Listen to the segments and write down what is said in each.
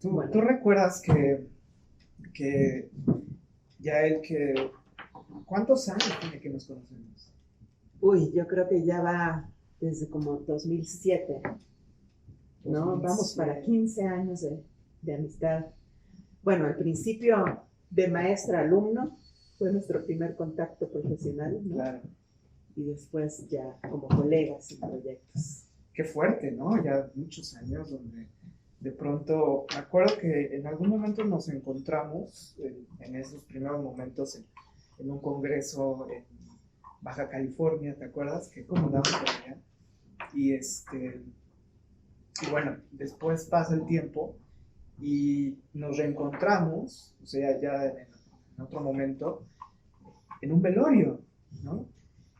¿Tú recuerdas que ya ¿cuántos años tiene que nos conocemos? Uy, yo creo que ya va desde como 2007, ¿no? 2007. Vamos para 15 años de amistad. Bueno, al principio de maestra-alumno fue nuestro primer contacto profesional, ¿no? Claro. Y después ya como colegas en proyectos. Qué fuerte, ¿no? Ya muchos años donde de pronto, me acuerdo que en algún momento nos encontramos en esos primeros momentos en un congreso en Baja California, ¿te acuerdas? Que comandamos por allá. Y bueno, después pasa el tiempo y nos reencontramos, o sea, ya en otro momento, en un velorio, ¿no?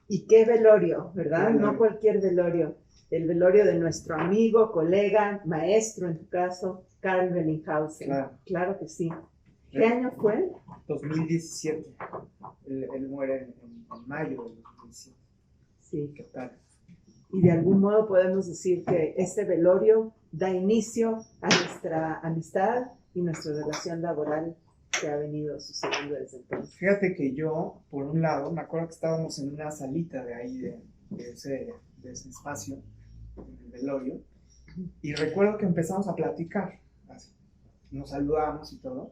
Y qué velorio, ¿verdad? Velorio. No cualquier velorio. El velorio de nuestro amigo, colega, maestro en tu caso, Karl Bellinghausen. Claro que sí. ¿Qué año fue? 2017. Él muere en mayo de 2017. Sí. ¿Qué tal? Y de algún modo podemos decir que este velorio da inicio a nuestra amistad y nuestra relación laboral que ha venido sucediendo desde entonces. Fíjate que yo, por un lado, me acuerdo que estábamos en una salita de ahí, de ese espacio, en el velorio, y recuerdo que empezamos a platicar, así, nos saludamos y todo,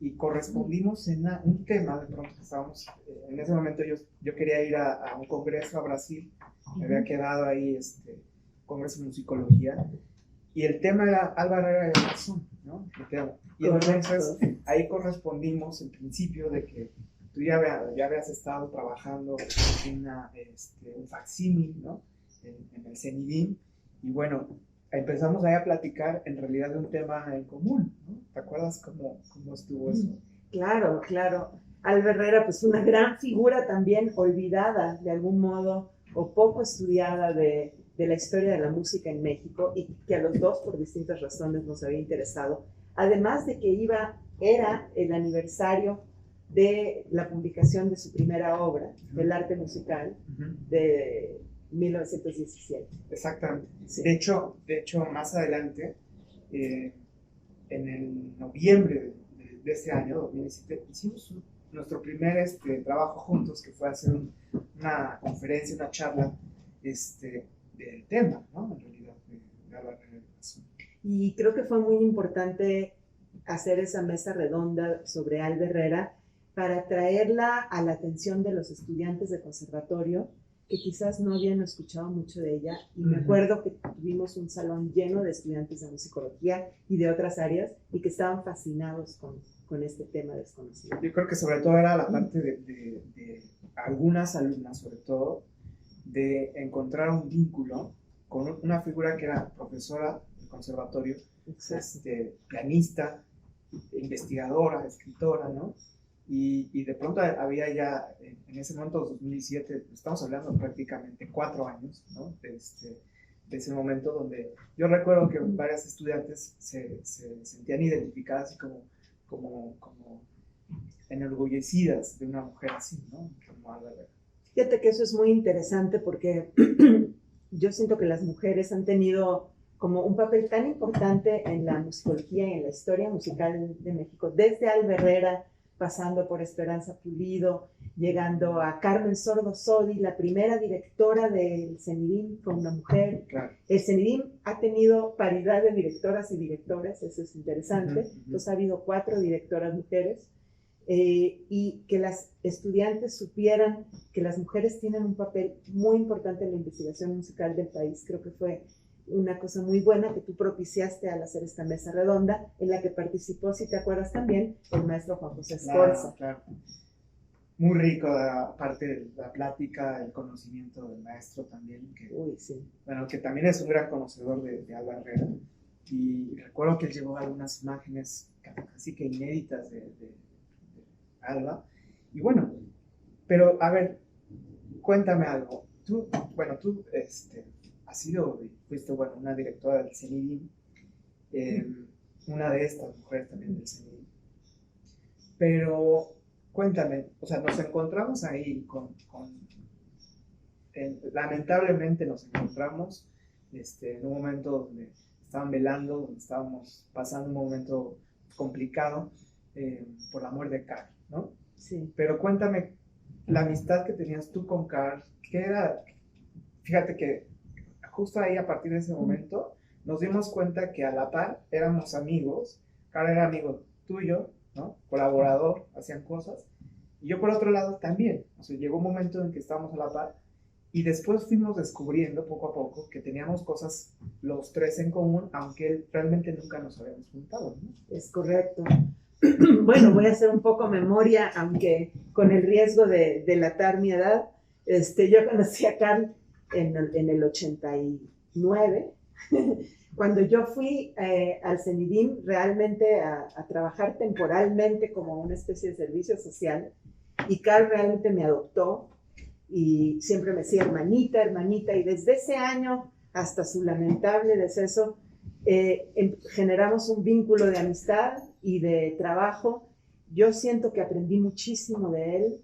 y correspondimos en un tema, de pronto que estábamos, en ese momento yo quería ir a un congreso a Brasil, me había quedado ahí, congreso de musicología, y el tema era Alba Herrera de Garzón, ¿no? Y entonces ahí correspondimos en principio de que tú ya habías estado trabajando en un facsímil, ¿no? En el CENIDIM, y bueno, empezamos ahí a platicar en realidad de un tema en común, ¿no? ¿Te acuerdas cómo estuvo eso? Claro, claro. Alba Herrera, pues una gran figura también olvidada de algún modo o poco estudiada de la historia de la música en México y que a los dos por distintas razones nos había interesado. Además de que era el aniversario de la publicación de su primera obra, El arte musical, de 1917. Exactamente. Sí. De hecho, más adelante, en el noviembre de este año, 2017, hicimos nuestro primer trabajo juntos, que fue hacer una conferencia, una charla del tema, ¿no? En realidad, de Alba Herrera de Garzón. Y creo que fue muy importante hacer esa mesa redonda sobre Alba Herrera para traerla a la atención de los estudiantes de conservatorio que quizás no habían escuchado mucho de ella. Y me acuerdo que tuvimos un salón lleno de estudiantes de musicología y de otras áreas y que estaban fascinados con este tema desconocido. Yo creo que sobre todo era la parte de algunas alumnas, sobre todo, de encontrar un vínculo con una figura que era profesora del conservatorio, pianista, investigadora, escritora, ¿no? Y de pronto había ya, en ese momento, 2007, estamos hablando prácticamente 4 años, ¿no? De ese momento donde yo recuerdo que varias estudiantes se sentían identificadas así como enorgullecidas de una mujer así, ¿no? Como Alba Herrera. Fíjate que eso es muy interesante porque yo siento que las mujeres han tenido como un papel tan importante en la musicología y en la historia musical de México, desde Alba Herrera, pasando por Esperanza Pulido, llegando a Carmen Sordo Sodi, la primera directora del CENIDIM, fue una mujer. Claro. El CENIDIM ha tenido paridad de directoras y directores, eso es interesante. Entonces ha habido 4 directoras mujeres. Y que las estudiantes supieran que las mujeres tienen un papel muy importante en la investigación musical del país. Creo que fue una cosa muy buena que tú propiciaste al hacer esta mesa redonda, en la que participó, si te acuerdas también, el maestro Juan José Escorza. Claro. Muy rico, aparte de la plática, el conocimiento del maestro también, que también es un gran conocedor de Alba Herrera. Y recuerdo que él llevó algunas imágenes casi que inéditas de Alba. Y bueno, pero a ver, cuéntame algo. Tú fuiste una directora del CENIDIM, una de estas mujeres también del CENIDIM. Pero cuéntame, o sea, nos encontramos ahí lamentablemente nos encontramos en un momento donde estaban velando, donde estábamos pasando un momento complicado por la muerte de Carl, ¿no? Sí. Pero cuéntame, la amistad que tenías tú con Carl, ¿qué era? Fíjate que justo ahí, a partir de ese momento, nos dimos cuenta que a la par éramos amigos. Carl era amigo tuyo, ¿no? Colaborador, hacían cosas. Y yo por otro lado también. O sea, llegó un momento en que estábamos a la par y después fuimos descubriendo poco a poco que teníamos cosas los tres en común, aunque realmente nunca nos habíamos juntado, ¿no? Es correcto. Bueno, voy a hacer un poco memoria, aunque con el riesgo de delatar mi edad. Yo conocí a Carl en el 89, cuando yo fui al CENIDIM realmente a trabajar temporalmente como una especie de servicio social, y Carl realmente me adoptó y siempre me decía hermanita, hermanita, y desde ese año hasta su lamentable deceso generamos un vínculo de amistad y de trabajo. Yo siento que aprendí muchísimo de él.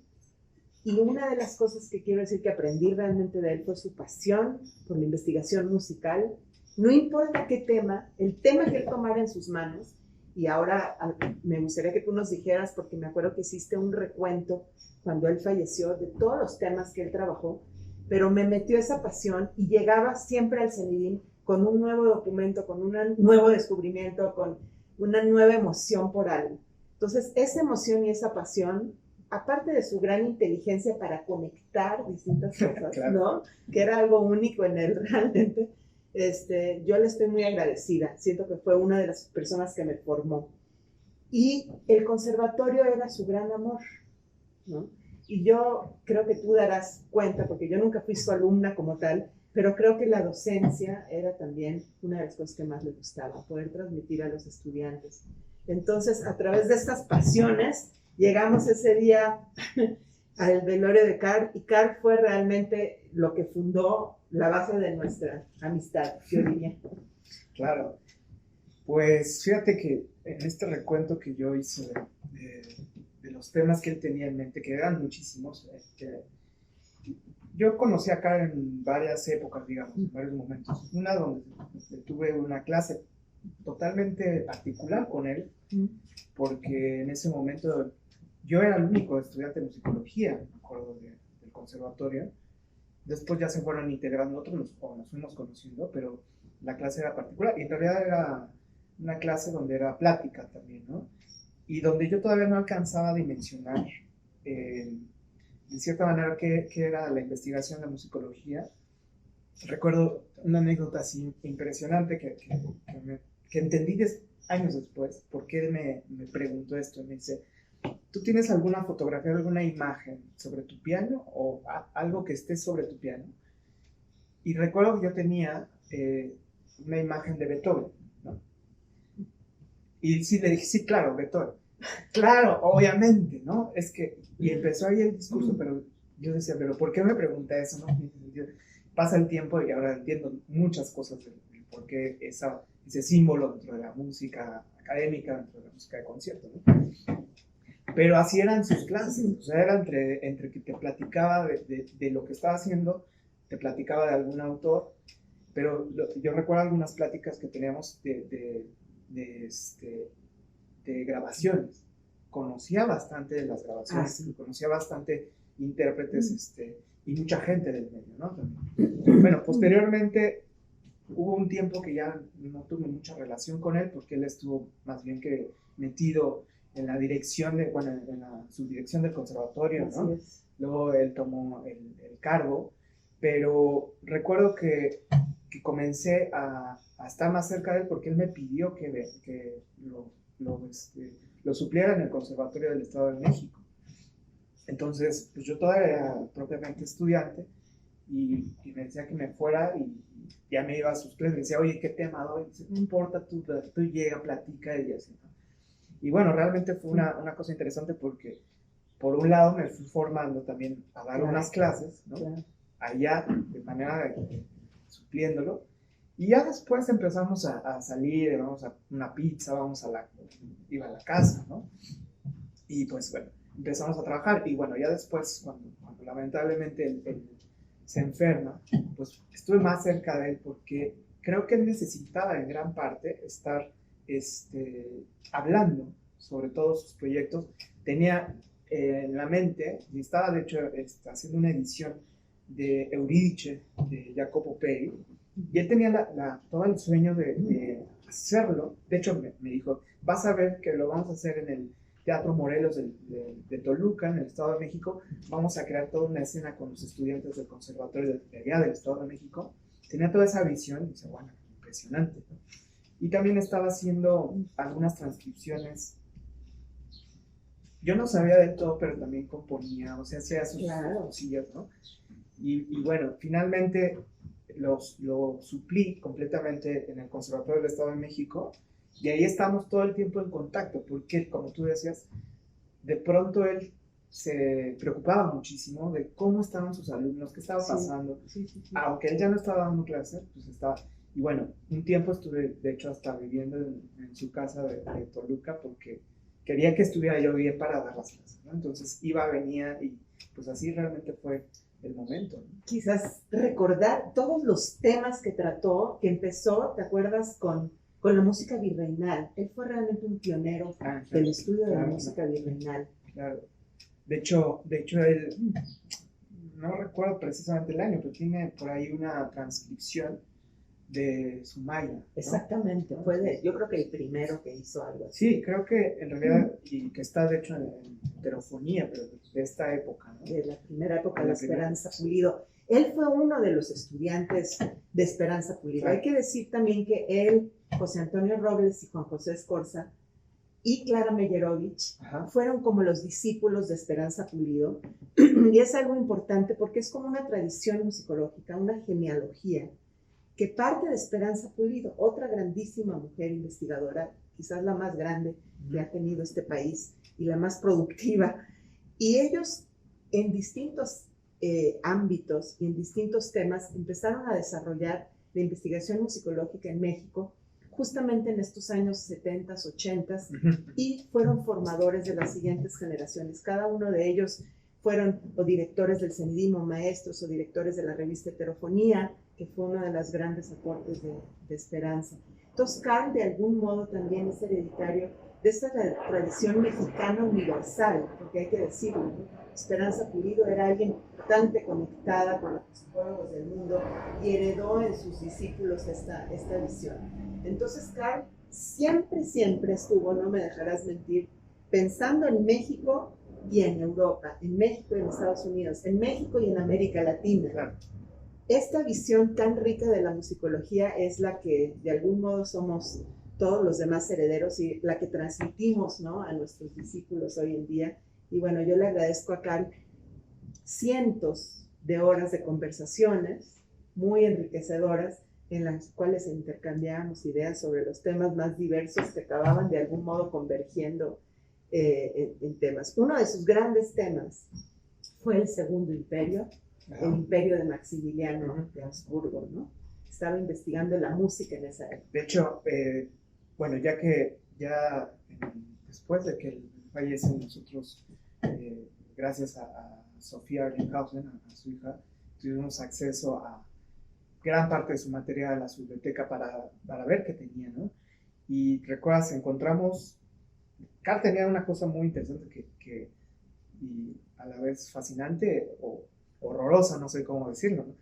Y una de las cosas que quiero decir que aprendí realmente de él fue su pasión por la investigación musical. No importa qué tema, el tema que él tomara en sus manos. Y ahora me gustaría que tú nos dijeras, porque me acuerdo que hiciste un recuento cuando él falleció de todos los temas que él trabajó, pero me metió esa pasión y llegaba siempre al CENIDIM con un nuevo documento, con un nuevo descubrimiento, con una nueva emoción por algo. Entonces, esa emoción y esa pasión, aparte de su gran inteligencia para conectar distintas cosas, Claro. ¿no? Que era algo único en él realmente, yo le estoy muy agradecida. Siento que fue una de las personas que me formó. Y el conservatorio era su gran amor, ¿no? Y yo creo que tú darás cuenta, porque yo nunca fui su alumna como tal, pero creo que la docencia era también una de las cosas que más le gustaba, poder transmitir a los estudiantes. Entonces, a través de estas pasiones, llegamos ese día al velorio de Carl, y Carl fue realmente lo que fundó la base de nuestra amistad, yo diría. Claro. Pues fíjate que en este recuento que yo hice de los temas que él tenía en mente, que eran muchísimos, yo conocí a Carl en varias épocas, digamos, en varios momentos. Una donde tuve una clase totalmente particular con él, porque en ese momento yo era el único estudiante de musicología, me acuerdo, del conservatorio. Después ya se fueron integrando otros, o nos fuimos conociendo, pero la clase era particular. Y en realidad era una clase donde era plática también, ¿no? Y donde yo todavía no alcanzaba a dimensionar, de cierta manera, qué era la investigación de musicología. Recuerdo una anécdota así impresionante que entendí años después, por qué me preguntó esto. Me dice, ¿tú tienes alguna fotografía, alguna imagen sobre tu piano o algo que esté sobre tu piano? Y recuerdo que yo tenía una imagen de Beethoven, ¿no? Y sí, le dije, sí, claro, Beethoven. Claro, obviamente, ¿no? Es que, y empezó ahí el discurso, pero yo decía, pero ¿por qué me pregunta eso, no? Pasa el tiempo y ahora entiendo muchas cosas de por qué ese símbolo dentro de la música académica, dentro de la música de concierto, ¿no? Pero así eran sus clases, o sea, era entre que te platicaba de lo que estaba haciendo, te platicaba de algún autor, pero yo recuerdo algunas pláticas que teníamos de grabaciones. Conocía bastante de las grabaciones, sí. Conocía bastante intérpretes y mucha gente del medio, ¿no? Bueno, posteriormente hubo un tiempo que ya no tuve mucha relación con él, porque él estuvo más bien que metido en la dirección en la subdirección del conservatorio, ¿no? Luego él tomó el cargo, pero recuerdo que comencé a estar más cerca de él porque él me pidió que lo supliera en el Conservatorio del Estado de México. Entonces, pues yo todavía era propiamente estudiante y me decía que me fuera y ya me iba a sus clases. Me decía, oye, ¿qué tema doy? Dice, no importa, tú llega, platica y así, ¿no? Y bueno, realmente fue una cosa interesante porque, por un lado, me fui formando también a dar unas clases, ¿no? Allá, de manera supliéndolo. Y ya después empezamos a salir, vamos a una pizza, iba a la casa, ¿no? Y pues bueno, empezamos a trabajar. Y bueno, ya después, cuando lamentablemente él se enferma, pues estuve más cerca de él porque creo que él necesitaba en gran parte estar hablando sobre todos sus proyectos. Tenía en la mente, y estaba de hecho haciendo una edición de Eurídice, de Jacopo Peri, y él tenía todo el sueño de hacerlo. De hecho, me dijo, vas a ver que lo vamos a hacer en el Teatro Morelos de Toluca, en el Estado de México. Vamos a crear toda una escena con los estudiantes del Conservatorio de allá del Estado de México. Tenía toda esa visión y dice, bueno, impresionante, ¿no? Y también estaba haciendo algunas transcripciones. Yo no sabía de todo, pero también componía, o sea, hacía sus cosillas, ¿no? Y bueno, finalmente lo suplí completamente en el Conservatorio del Estado de México, y ahí estamos todo el tiempo en contacto, porque, como tú decías, de pronto él se preocupaba muchísimo de cómo estaban sus alumnos, qué estaba pasando. Sí. Aunque él ya no estaba dando clases, pues estaba. Y bueno, un tiempo estuve, de hecho, hasta viviendo en su casa de Toluca, porque quería que estuviera yo bien para dar las clases, ¿no? Entonces iba, venía, y pues así realmente fue el momento, ¿no? Quizás recordar todos los temas que trató, que empezó, ¿te acuerdas? Con la música virreinal. Él fue realmente un pionero del estudio de la música virreinal. Claro. De hecho, él, no recuerdo precisamente el año, pero tiene por ahí una transcripción de Sumaya, ¿no? Exactamente, yo creo que el primero que hizo algo así. Sí, creo que en realidad, y que está de hecho en heterofonía, pero de esta época, ¿no? De la primera época de Esperanza Pulido. Él fue uno de los estudiantes de Esperanza Pulido. Claro. Hay que decir también que él, José Antonio Robles y Juan José Escorza y Clara Meyerowicz fueron como los discípulos de Esperanza Pulido, y es algo importante porque es como una tradición musicológica, una genealogía que parte de Esperanza Pulido, otra grandísima mujer investigadora, quizás la más grande que ha tenido este país y la más productiva, y ellos en distintos ámbitos y en distintos temas empezaron a desarrollar la investigación musicológica en México justamente en estos años 70, 80 y fueron formadores de las siguientes generaciones. Cada uno de ellos fueron o directores del Cenidimo, maestros o directores de la revista Heterofonía, que fue uno de los grandes aportes de Esperanza. Entonces, Carl de algún modo también es hereditario de esta tradición mexicana universal, porque hay que decirlo, ¿no? Esperanza Pulido era alguien bastante conectada con los musicólogos del mundo y heredó en sus discípulos esta visión. Entonces, Carl siempre estuvo, no me dejarás mentir, pensando en México y en Europa, en México y en Estados Unidos, en México y en América Latina. Claro. Esta visión tan rica de la musicología es la que de algún modo somos todos los demás herederos y la que transmitimos, ¿no?, a nuestros discípulos hoy en día. Y bueno, yo le agradezco a Carl cientos de horas de conversaciones muy enriquecedoras en las cuales intercambiábamos ideas sobre los temas más diversos que acababan de algún modo convergiendo en temas. Uno de sus grandes temas fue el Segundo Imperio, el imperio de Maximiliano de Habsburgo, ¿no? Estaba investigando la música en esa época. De hecho, bueno, después de que él fallece, nosotros, gracias a Sofía Arlinghausen, a su hija, tuvimos acceso a gran parte de su material, a su biblioteca para ver qué tenía, ¿no? Y recuerdas, encontramos, Carl tenía una cosa muy interesante y a la vez fascinante o horrorosa, no sé cómo decirlo, ¿no?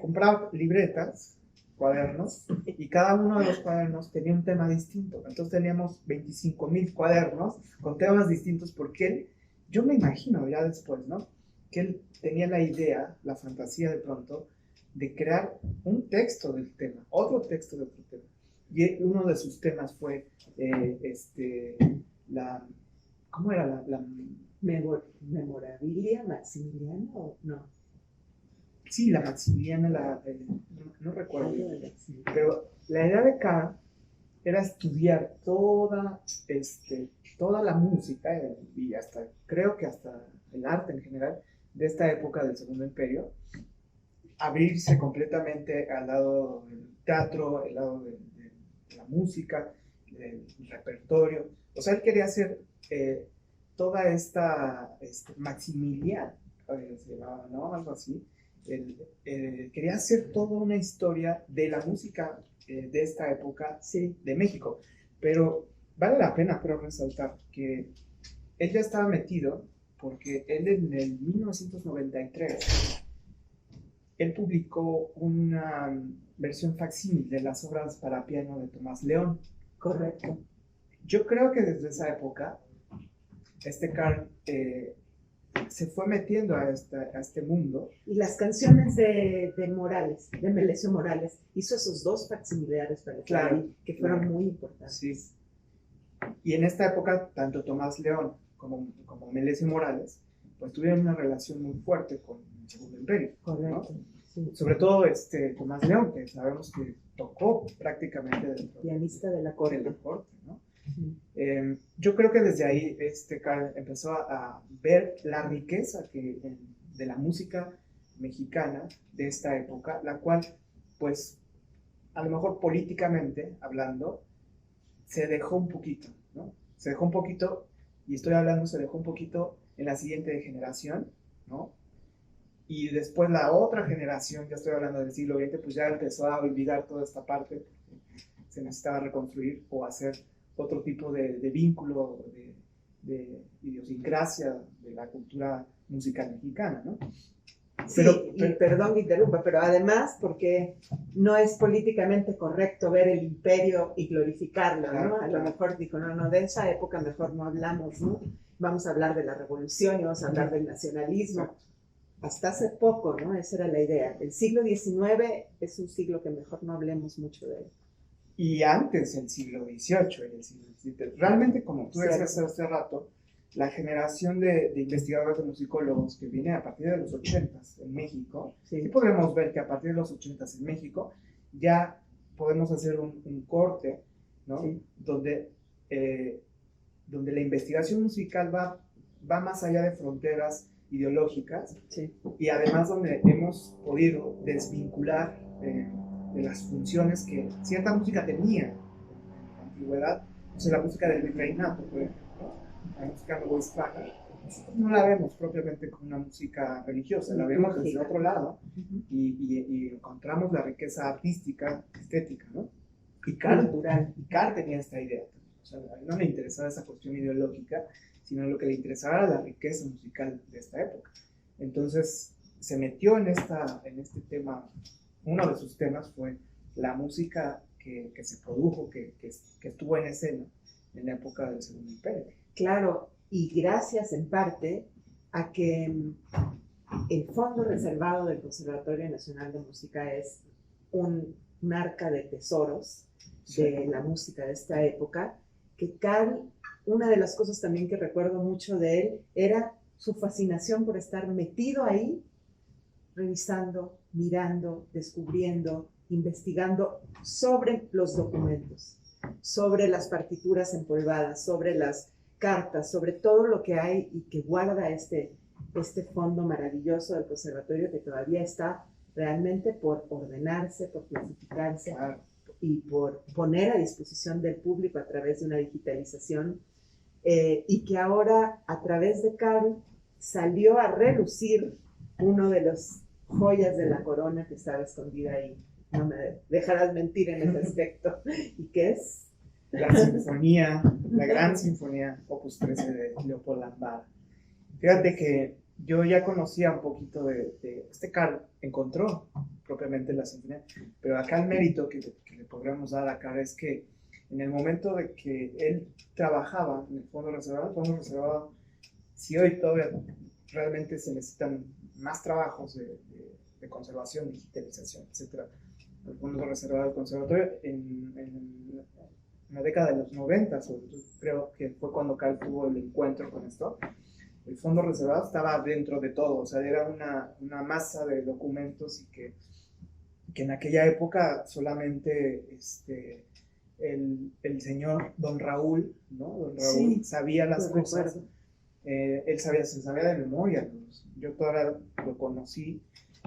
Compraba libretas, cuadernos, y cada uno de los cuadernos tenía un tema distinto. Entonces teníamos 25,000 cuadernos con temas distintos, porque yo me imagino ya después, ¿no?, que él tenía la idea, la fantasía de pronto, de crear un texto del tema, otro texto de otro tema. Y uno de sus temas fue ¿cómo era la memorabilia Maximiliana o no? Sí, la Maximiliana, no recuerdo, pero la idea de Carl era estudiar toda la música y creo que hasta el arte en general de esta época del Segundo Imperio, abrirse completamente al lado del teatro, al lado de la música, del repertorio. O sea, él quería hacer toda esta Maximilian, se llamaba, ¿no?, algo así. quería hacer toda una historia de la música de esta época Sí, de México. Pero vale la pena, creo, resaltar que él ya estaba metido porque él en el 1993, él publicó una versión facsímil de las obras para piano de Tomás León. correcto. Yo creo que desde esa época, Carl se fue metiendo a este mundo. Y las canciones de Morales, de Melesio Morales, hizo esos dos facsimilares para el Claro, violín, que fueron claro. muy importantes. Sí. Y en esta época, tanto Tomás León como Melesio Morales, pues tuvieron una relación muy fuerte con el Segundo Imperio. Correcto. ¿No? Sí. Sobre todo Tomás León, que sabemos que tocó prácticamente dentro pianista de la corte. ¿no? Sí. Yo creo que desde ahí Carl empezó a ver la riqueza de la música mexicana de esta época, la cual, pues, a lo mejor políticamente hablando, se dejó un poquito, ¿no? Se dejó un poquito, y se dejó un poquito en la siguiente generación, ¿no? Y después la otra generación, ya estoy hablando del siglo XX, pues ya empezó a olvidar toda esta parte, se necesitaba reconstruir o hacer otro tipo de vínculo, de idiosincrasia de la cultura musical mexicana, ¿no? Sí, y perdón que interrumpa, pero además porque no es políticamente correcto ver el imperio y glorificarlo, ¿no? A lo mejor dijo, no, de esa época mejor no hablamos, ¿no? Vamos a hablar de la revolución y vamos a hablar del nacionalismo. Hasta hace poco, ¿no? Esa era la idea. El siglo XIX es un siglo que mejor no hablemos mucho de él. Y antes, el siglo XVIII y el siglo XVII. Realmente, como tú decías hace rato, la generación de investigadores, de musicólogos que viene a partir de los 80s en México, sí podemos ver que a partir de los 80s en México ya podemos hacer un corte, ¿no? Sí. Donde la investigación musical va más allá de fronteras ideológicas, sí, y además donde hemos podido desvincular de las funciones que cierta música tenía en la antigüedad. O sea, la música del virreinato, por ejemplo, la música novohispana, nosotros no la vemos propiamente como una música religiosa, la vemos desde otro lado, y encontramos la riqueza artística, estética, ¿no? Y Carl tenía esta idea. O sea, a él no le interesaba esa cuestión ideológica, sino lo que le interesaba era la riqueza musical de esta época. Entonces se metió en este tema. Uno de sus temas fue la música que se produjo, que estuvo en escena en la época del Segundo Imperio. Claro, y gracias en parte a que el fondo reservado del Conservatorio Nacional de Música es un arca de tesoros de la música de esta época, que Carl, una de las cosas también que recuerdo mucho de él era su fascinación por estar metido ahí, revisando, mirando, descubriendo, investigando sobre los documentos, sobre las partituras empolvadas, sobre las cartas, sobre todo lo que hay y que guarda este fondo maravilloso del conservatorio, que todavía está realmente por ordenarse, por clasificarse y por poner a disposición del público a través de una digitalización, y que ahora a través de Carl salió a relucir uno de los joyas de la corona que estaba escondida ahí. No me dejarás mentir en ese aspecto. ¿Y qué es? La sinfonía, la gran sinfonía Opus 13 de Leopold Lambada. Fíjate que yo ya conocía un poquito de Carl, encontró propiamente la sinfonía, pero acá el mérito que le podríamos dar a Carl es que en el momento de que él trabajaba en el fondo reservado, si hoy todavía realmente se necesitan más trabajos de conservación, digitalización, etc. El fondo reservado del conservatorio en la década de los 90, creo que fue cuando Carl tuvo el encuentro con esto. El fondo reservado estaba dentro de todo, o sea, era una masa de documentos, y que en aquella época solamente el señor Don Raúl, ¿no? Don Raúl sí, sabía las cosas. Él se sabía de memoria. Yo todavía lo conocí,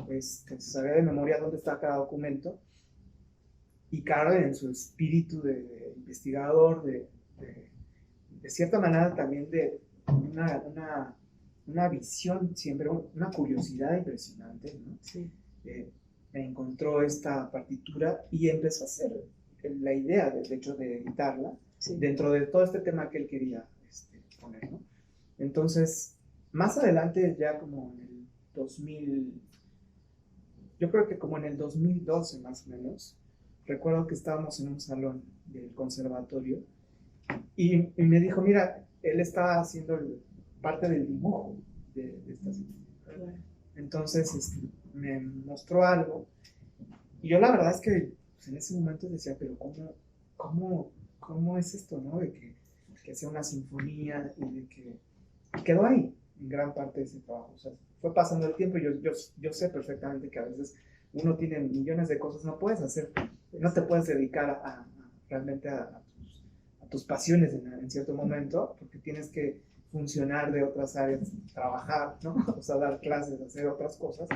se sabía de memoria dónde está cada documento. Y Carl, en su espíritu de investigador, de cierta manera también de una una visión, siempre una curiosidad impresionante, ¿no? Sí. Me encontró esta partitura y empezó a hacer la idea, de hecho, de editarla Sí. dentro de todo este tema que él quería poner, ¿no? Entonces, más adelante, ya como en el 2000, yo creo que como en el 2012 más o menos, recuerdo que estábamos en un salón del conservatorio y me dijo, mira, él estaba haciendo parte del dibujo de esta sinfonía. Claro. Entonces me mostró algo y yo la verdad es que pues, en ese momento decía, pero ¿cómo es esto, no? De que sea una sinfonía y de que quedó ahí en gran parte de ese trabajo. O sea, fue pasando el tiempo y yo sé perfectamente que a veces uno tiene millones de cosas, no puedes hacer, no te puedes dedicar realmente a tus pasiones en cierto momento, porque tienes que funcionar de otras áreas, trabajar, ¿no? O sea, dar clases, hacer otras cosas.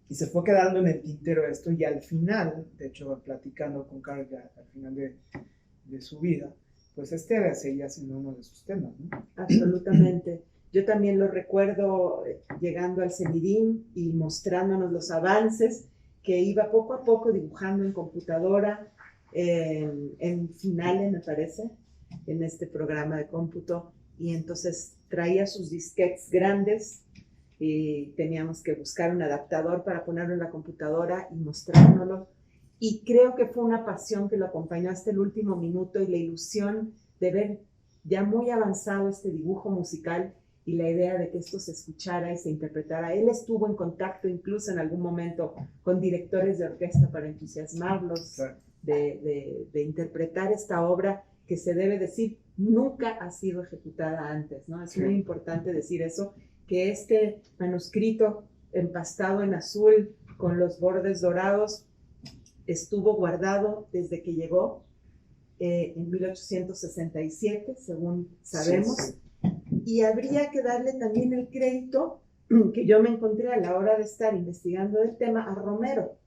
Y se fue quedando en el tintero esto y al final, de hecho, platicando con Carl ya al final de su vida, pues seguía siendo uno de sus temas, ¿no? Absolutamente. Yo también lo recuerdo llegando al CENIDIM y mostrándonos los avances que iba poco a poco dibujando en computadora, en Finale, me parece, en este programa de cómputo, y entonces traía sus disquetes grandes y teníamos que buscar un adaptador para ponerlo en la computadora y mostrárnoslo. Y creo que fue una pasión que lo acompañó hasta el último minuto y la ilusión de ver ya muy avanzado este dibujo musical y la idea de que esto se escuchara y se interpretara. Él estuvo en contacto incluso en algún momento con directores de orquesta para entusiasmarlos de interpretar esta obra que se debe decir nunca ha sido ejecutada antes, ¿no? Es muy importante decir eso, que este manuscrito empastado en azul con los bordes dorados estuvo guardado desde que llegó en 1867, según sabemos, y habría que darle también el crédito que yo me encontré a la hora de estar investigando el tema a Romero.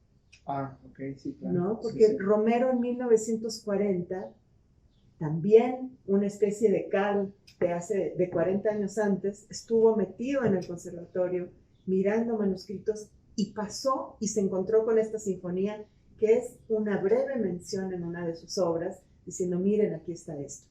Ah, ok, sí, claro. ¿No? Porque Romero en 1940, también una especie de Carl de 40 años antes, estuvo metido en el conservatorio mirando manuscritos y pasó y se encontró con esta sinfonía que es una breve mención en una de sus obras, diciendo, miren, aquí está esto.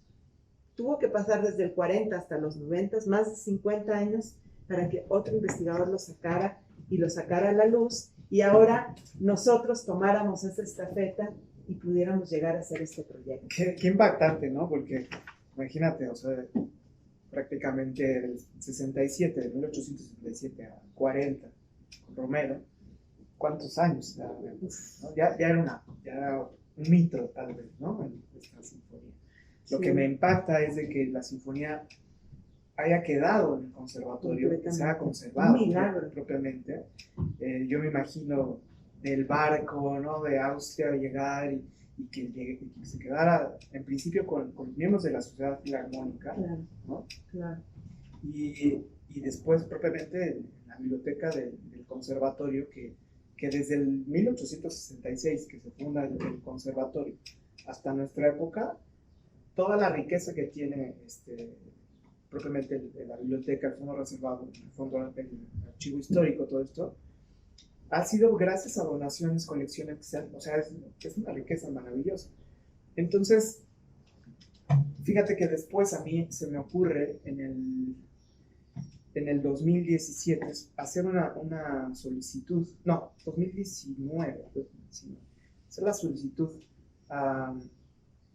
Tuvo que pasar desde el 40 hasta los 90, más de 50 años, para que otro investigador lo sacara y lo sacara a la luz, y ahora nosotros tomáramos esa estafeta y pudiéramos llegar a hacer este proyecto. Qué impactante, ¿no? Porque, imagínate, o sea, prácticamente del 67, de 1867 a 40, con Romero, ¿cuántos años? ¿No? Ya era un mito, tal vez, ¿no? En esta sinfonía. Lo que me impacta es de que la sinfonía haya quedado en el conservatorio, que se haya conservado propiamente. Yo me imagino del barco, ¿no? De Austria llegar y que se quedara en principio con miembros de la Sociedad Filarmónica, ¿no? Claro. Y después propiamente en la biblioteca del conservatorio que desde el 1866 que se funda el conservatorio hasta nuestra época, toda la riqueza que tiene propiamente la biblioteca, el fondo reservado, el archivo histórico, todo esto, ha sido gracias a donaciones, colecciones, o sea, es una riqueza maravillosa. Entonces, fíjate que después a mí se me ocurre en el 2017 hacer una solicitud, no, 2019, hacer la solicitud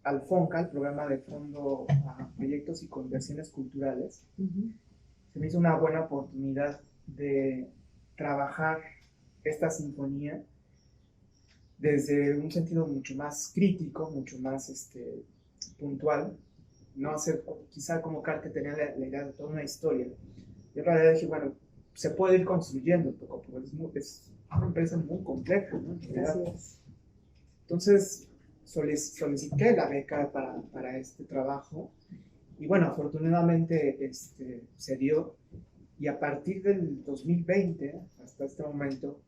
al FONCA, el programa de Fondo a Proyectos y Conversiones Culturales. Se me hizo una buena oportunidad de trabajar esta sinfonía desde un sentido mucho más crítico, mucho más puntual, no hacer quizá como Carl, que tenía la idea de toda una historia. Yo en realidad dije, bueno, se puede ir construyendo poco a poco, es una empresa muy compleja, ¿no? Así es. Entonces solicité la beca para este trabajo y bueno, afortunadamente se dio, y a partir del 2020 hasta este momento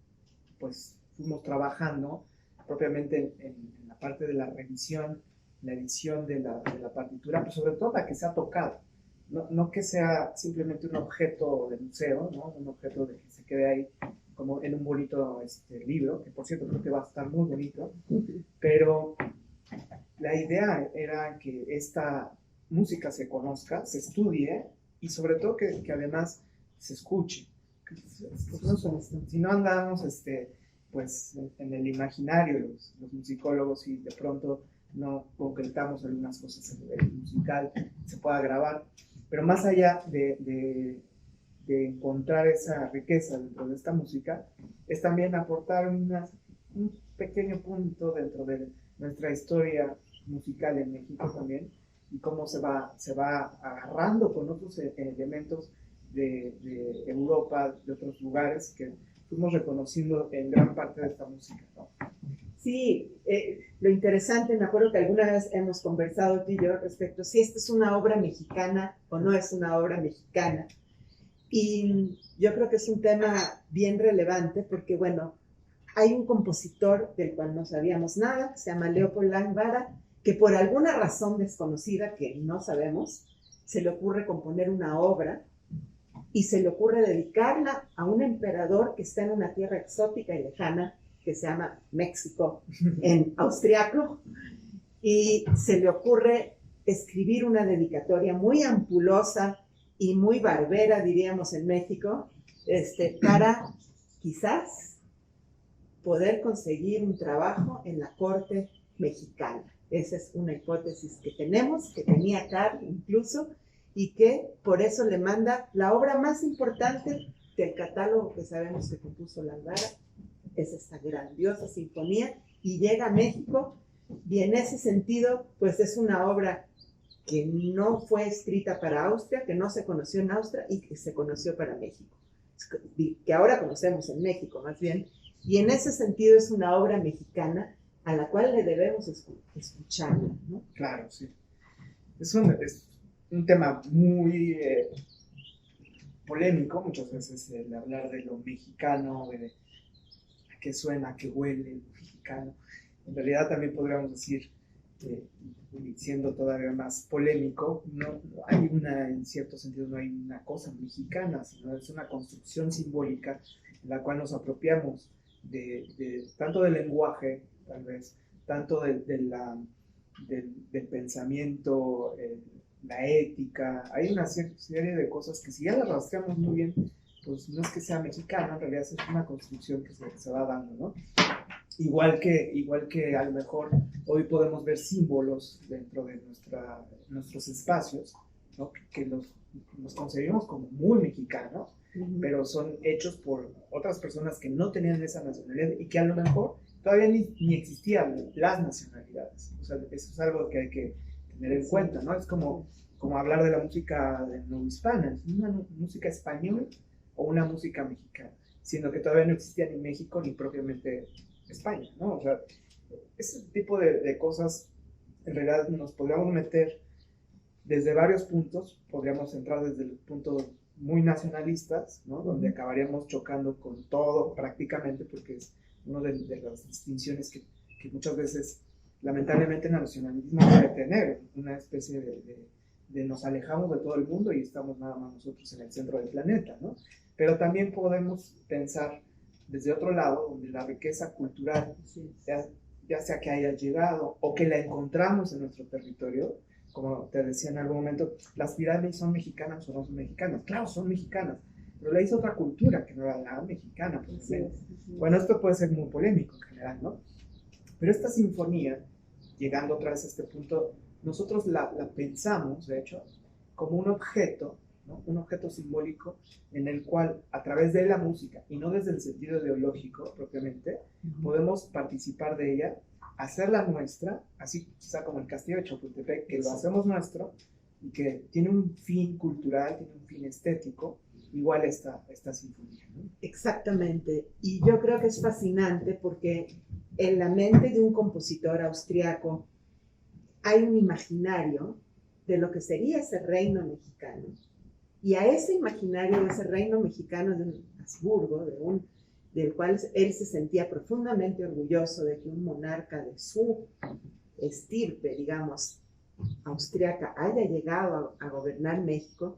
pues fuimos trabajando propiamente en la parte de la revisión, la edición de la partitura, pues sobre todo la que se ha tocado, no que sea simplemente un objeto de museo, ¿no? Un objeto de que se quede ahí como en un bonito libro, que por cierto creo que va a estar muy bonito, pero la idea era que esta música se conozca, se estudie y sobre todo que además se escuche. Si no andamos pues, en el imaginario, los musicólogos, y de pronto no concretamos algunas cosas a nivel musical, se pueda grabar. Pero más allá de encontrar esa riqueza dentro de esta música, es también aportar un pequeño punto dentro de nuestra historia musical en México también, y cómo se va agarrando con otros elementos de Europa, de otros lugares que fuimos reconociendo en gran parte de esta música, ¿no? Sí, lo interesante, me acuerdo que alguna vez hemos conversado tú y yo respecto si esta es una obra mexicana o no es una obra mexicana. Y yo creo que es un tema bien relevante porque, bueno, hay un compositor del cual no sabíamos nada, que se llama Leopold Langara, que por alguna razón desconocida que no sabemos, se le ocurre componer una obra y se le ocurre dedicarla a un emperador que está en una tierra exótica y lejana que se llama México, en austriaco, y se le ocurre escribir una dedicatoria muy ampulosa y muy barbera, diríamos en México, para quizás poder conseguir un trabajo en la corte mexicana. Esa es una hipótesis que tenemos, que tenía Carl incluso, y que por eso le manda la obra más importante del catálogo que sabemos que compuso Langara, es esta grandiosa sinfonía, y llega a México, y en ese sentido, pues es una obra que no fue escrita para Austria, que no se conoció en Austria y que se conoció para México, que ahora conocemos en México más bien, y en ese sentido es una obra mexicana a la cual le debemos escucharla, ¿no? Claro, sí. Es un tema muy polémico muchas veces, el hablar de lo mexicano, de a qué suena, a qué huele lo mexicano. En realidad también podríamos decir, siendo todavía más polémico, no hay en cierto sentido, no hay una cosa mexicana, sino es una construcción simbólica en la cual nos apropiamos tanto del lenguaje, tal vez, tanto del pensamiento, la ética. Hay una serie de cosas que si ya las rastreamos muy bien, pues no es que sea mexicano, en realidad es una construcción que se va dando, ¿no? Igual que a lo mejor hoy podemos ver símbolos dentro de nuestros espacios, ¿no? Que los concebimos como muy mexicanos, pero son hechos por otras personas que no tenían esa nacionalidad y que a lo mejor todavía ni existían las nacionalidades. O sea, eso es algo que hay que tener en cuenta, ¿no? Es como hablar de la música novohispana, ¿es una música española o una música mexicana? Siendo que todavía no existía ni México ni propiamente España, ¿no? O sea, ese tipo de cosas en realidad nos podríamos meter desde varios puntos. Podríamos entrar desde el punto muy nacionalistas, ¿no? Donde acabaríamos chocando con todo prácticamente, porque es una de las distinciones que muchas veces lamentablemente el nacionalismo puede tener, una especie de nos alejamos de todo el mundo y estamos nada más nosotros en el centro del planeta, ¿no? Pero también podemos pensar desde otro lado, donde la riqueza cultural, ya sea que haya llegado o que la encontramos en nuestro territorio, como te decía en algún momento, las pirámides son mexicanas o no son mexicanas. Claro, son mexicanas, pero la hizo otra cultura que no era la mexicana. Bueno, esto puede ser muy polémico en general, ¿no? Pero esta sinfonía, llegando otra vez a este punto, nosotros la pensamos, de hecho, como un objeto, ¿no? Un objeto simbólico en el cual, a través de la música, y no desde el sentido ideológico propiamente, podemos participar de ella, hacerla nuestra, así quizá como el Castillo de Chapultepec, que lo hacemos nuestro, y que tiene un fin cultural, tiene un fin estético, igual esta sinfonía, ¿no? Exactamente, y yo creo que es fascinante porque en la mente de un compositor austriaco hay un imaginario de lo que sería ese reino mexicano, y a ese imaginario de ese reino mexicano de un Habsburgo, del cual él se sentía profundamente orgulloso de que un monarca de su estirpe, digamos, austriaca haya llegado a gobernar México,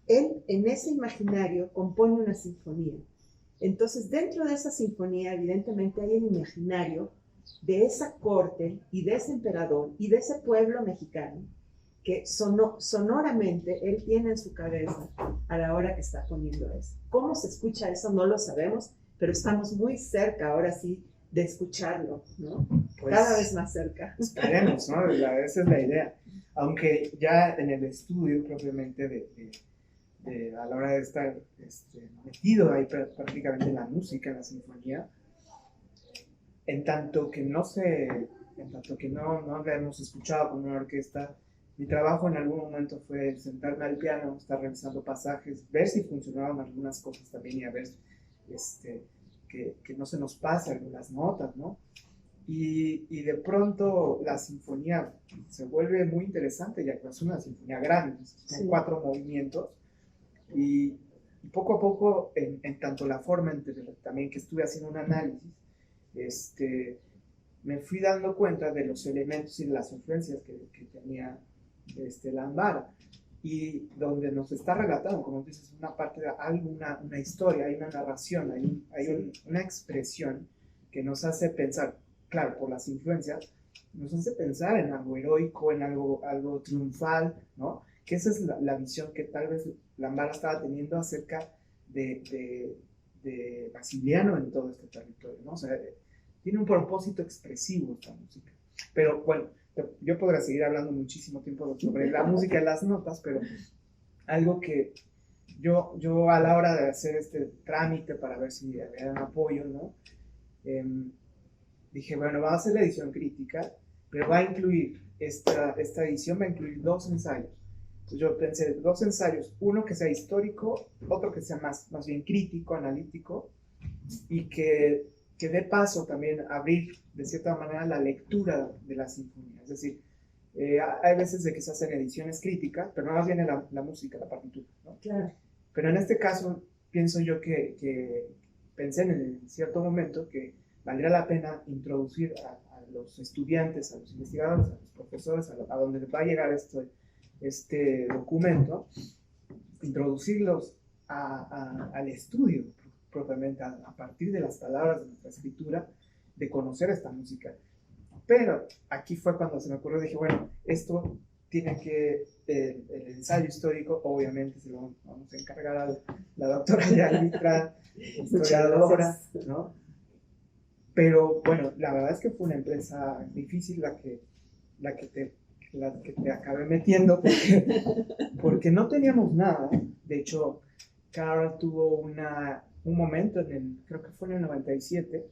él en ese imaginario compone una sinfonía. Entonces, dentro de esa sinfonía, evidentemente hay el imaginario de esa corte y de ese emperador y de ese pueblo mexicano que sonoramente él tiene en su cabeza a la hora que está poniendo eso. ¿Cómo se escucha eso? No lo sabemos, pero estamos muy cerca ahora sí de escucharlo, ¿no? Pues, cada vez más cerca. Esperemos, ¿no? Esa es la idea. Aunque ya en el estudio propiamente a la hora de estar metido ahí prácticamente en la música, en la sinfonía, en tanto que no la hemos escuchado con una orquesta, mi trabajo en algún momento fue sentarme al piano, estar revisando pasajes, ver si funcionaban algunas cosas también y a ver que no se nos pase algunas notas, ¿no? Y de pronto la sinfonía se vuelve muy interesante, ya que es una sinfonía grande, son 4 movimientos, y poco a poco, en tanto la forma también que estuve haciendo un análisis, me fui dando cuenta de los elementos y de las influencias que tenía Lambada, y donde nos está relatando, como dices, una parte de algo, una historia, hay una narración, hay una expresión que nos hace pensar, claro, por las influencias, nos hace pensar en algo heroico, en algo triunfal, ¿no? Que esa es la visión que tal vez Lambada estaba teniendo acerca de Basiliano en todo este territorio, ¿no? O sea, tiene un propósito expresivo esta música. Pero bueno, yo podría seguir hablando muchísimo tiempo sobre la música y las notas, pero algo que yo a la hora de hacer este trámite para ver si había un apoyo, ¿no? Dije, bueno, va a hacer la edición crítica, pero va a incluir, esta edición va a incluir 2 ensayos. Entonces yo pensé, 2 ensayos, uno que sea histórico, otro que sea más bien crítico, analítico, y que dé paso también a abrir de cierta manera la lectura de la sinfonía. Es decir, hay veces de que se hacen ediciones críticas, pero no más viene la música, la partitura, ¿no? Claro. Pero en este caso pienso yo que pensé en cierto momento que valdría la pena introducir a los estudiantes, a los investigadores, a los profesores, a donde va a llegar este documento, introducirlos al estudio propiamente, a partir de las palabras de nuestra escritura, de conocer esta música. Pero aquí fue cuando se me ocurrió, dije, bueno, esto tiene que, el ensayo histórico, obviamente se lo vamos a encargar a la doctora Yalitra, historiadora, ¿no? Pero bueno, la verdad es que fue una empresa difícil la que te acabé metiendo, porque no teníamos nada. De hecho, Carl tuvo un momento, creo que fue en el 97,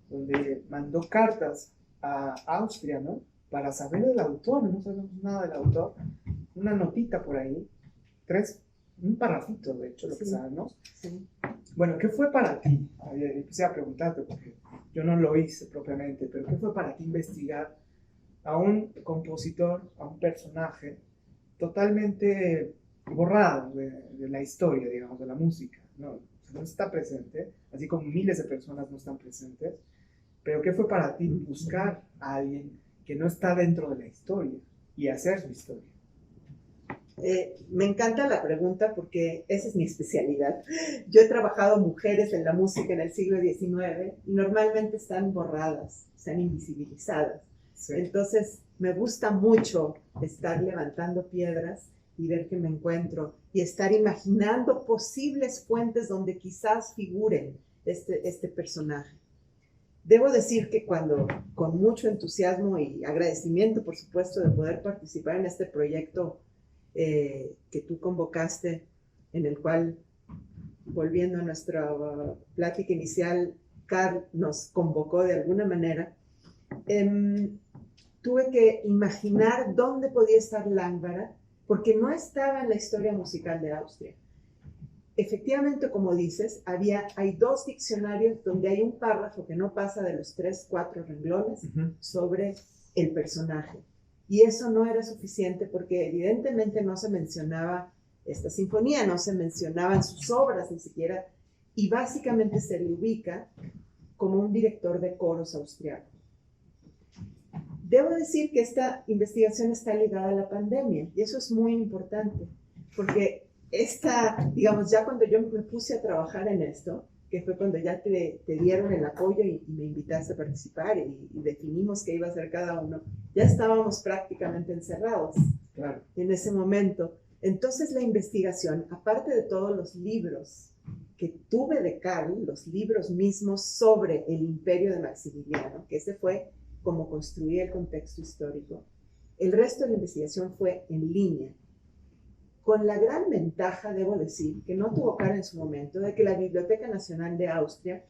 donde mandó cartas a Austria, ¿no? Para saber del autor, no sabemos nada del autor, una notita por ahí, un parrafito, de hecho, lo que sabemos. Sí. Bueno, ¿qué fue para ti? Empecé a preguntarte, porque yo no lo hice propiamente, pero ¿qué fue para ti investigar a un compositor, a un personaje totalmente borrado de la historia, digamos, de la música? No está presente, así como miles de personas no están presentes, pero ¿qué fue para ti buscar a alguien que no está dentro de la historia y hacer su historia? Me encanta la pregunta porque esa es mi especialidad. Yo he trabajado mujeres en la música en el siglo XIX y normalmente están borradas, están invisibilizadas. Sí. Entonces me gusta mucho estar levantando piedras y ver qué me encuentro y estar imaginando posibles fuentes donde quizás figuren este personaje. Debo decir que cuando, con mucho entusiasmo y agradecimiento, por supuesto, de poder participar en este proyecto que tú convocaste, en el cual, volviendo a nuestra plática inicial, Carl nos convocó de alguna manera, tuve que imaginar dónde podía estar Lambada, porque no estaba en la historia musical de Austria. Efectivamente, como dices, hay 2 diccionarios donde hay un párrafo que no pasa de los 3, 4 renglones sobre el personaje. Y eso no era suficiente porque evidentemente no se mencionaba esta sinfonía, no se mencionaban sus obras ni siquiera, y básicamente se le ubica como un director de coros austriaco. Debo decir que esta investigación está ligada a la pandemia y eso es muy importante, porque digamos, ya cuando yo me puse a trabajar en esto, que fue cuando ya te dieron el apoyo y me invitaste a participar y definimos qué iba a hacer cada uno, ya estábamos prácticamente encerrados en ese momento. Entonces la investigación, aparte de todos los libros que tuve de Carl, los libros mismos sobre el imperio de Maximiliano, que ese fue como construí el contexto histórico, el resto de la investigación fue en línea. Con la gran ventaja, debo decir, que no tuvo cara en su momento, de que la Biblioteca Nacional de Austria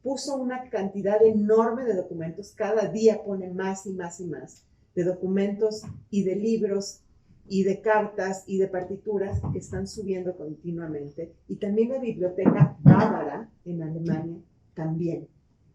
puso una cantidad enorme de documentos, cada día pone más y más y más, de documentos y de libros y de cartas y de partituras que están subiendo continuamente. Y también la Biblioteca Bávara en Alemania también.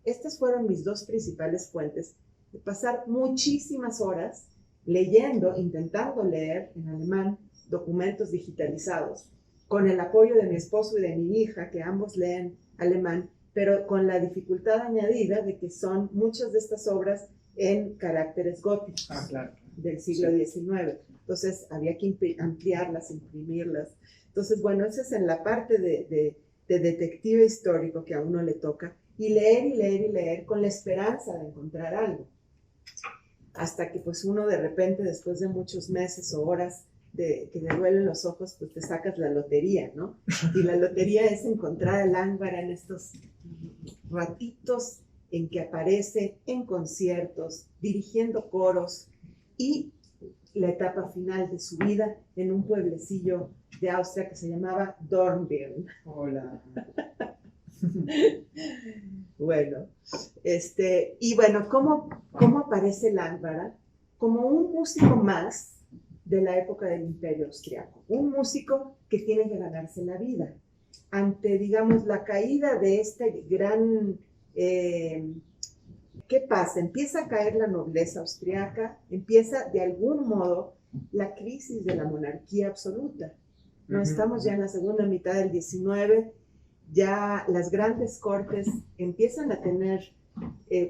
Estas fueron mis dos principales fuentes de pasar muchísimas horas leyendo, intentando leer en alemán, documentos digitalizados, con el apoyo de mi esposo y de mi hija, que ambos leen alemán, pero con la dificultad añadida de que son muchas de estas obras en caracteres góticos del siglo XIX. Entonces había que ampliarlas, imprimirlas. Entonces, bueno, esa es en la parte de detective histórico que a uno le toca, y leer y leer y leer con la esperanza de encontrar algo. Hasta que pues uno de repente, después de muchos meses o horas que te duelen los ojos, pues te sacas la lotería, ¿no? Y la lotería es encontrar a Lángara en estos ratitos en que aparece en conciertos, dirigiendo coros, y la etapa final de su vida en un pueblecillo de Austria que se llamaba Dornbirn. Hola. Bueno, y bueno, ¿cómo aparece Lángara? Como un músico más de la época del Imperio Austriaco, un músico que tiene que ganarse la vida. Ante, digamos, la caída de este gran... ¿qué pasa? Empieza a caer la nobleza austriaca, empieza de algún modo la crisis de la monarquía absoluta. No estamos ya en la segunda mitad del XIX, ya las grandes cortes empiezan a tener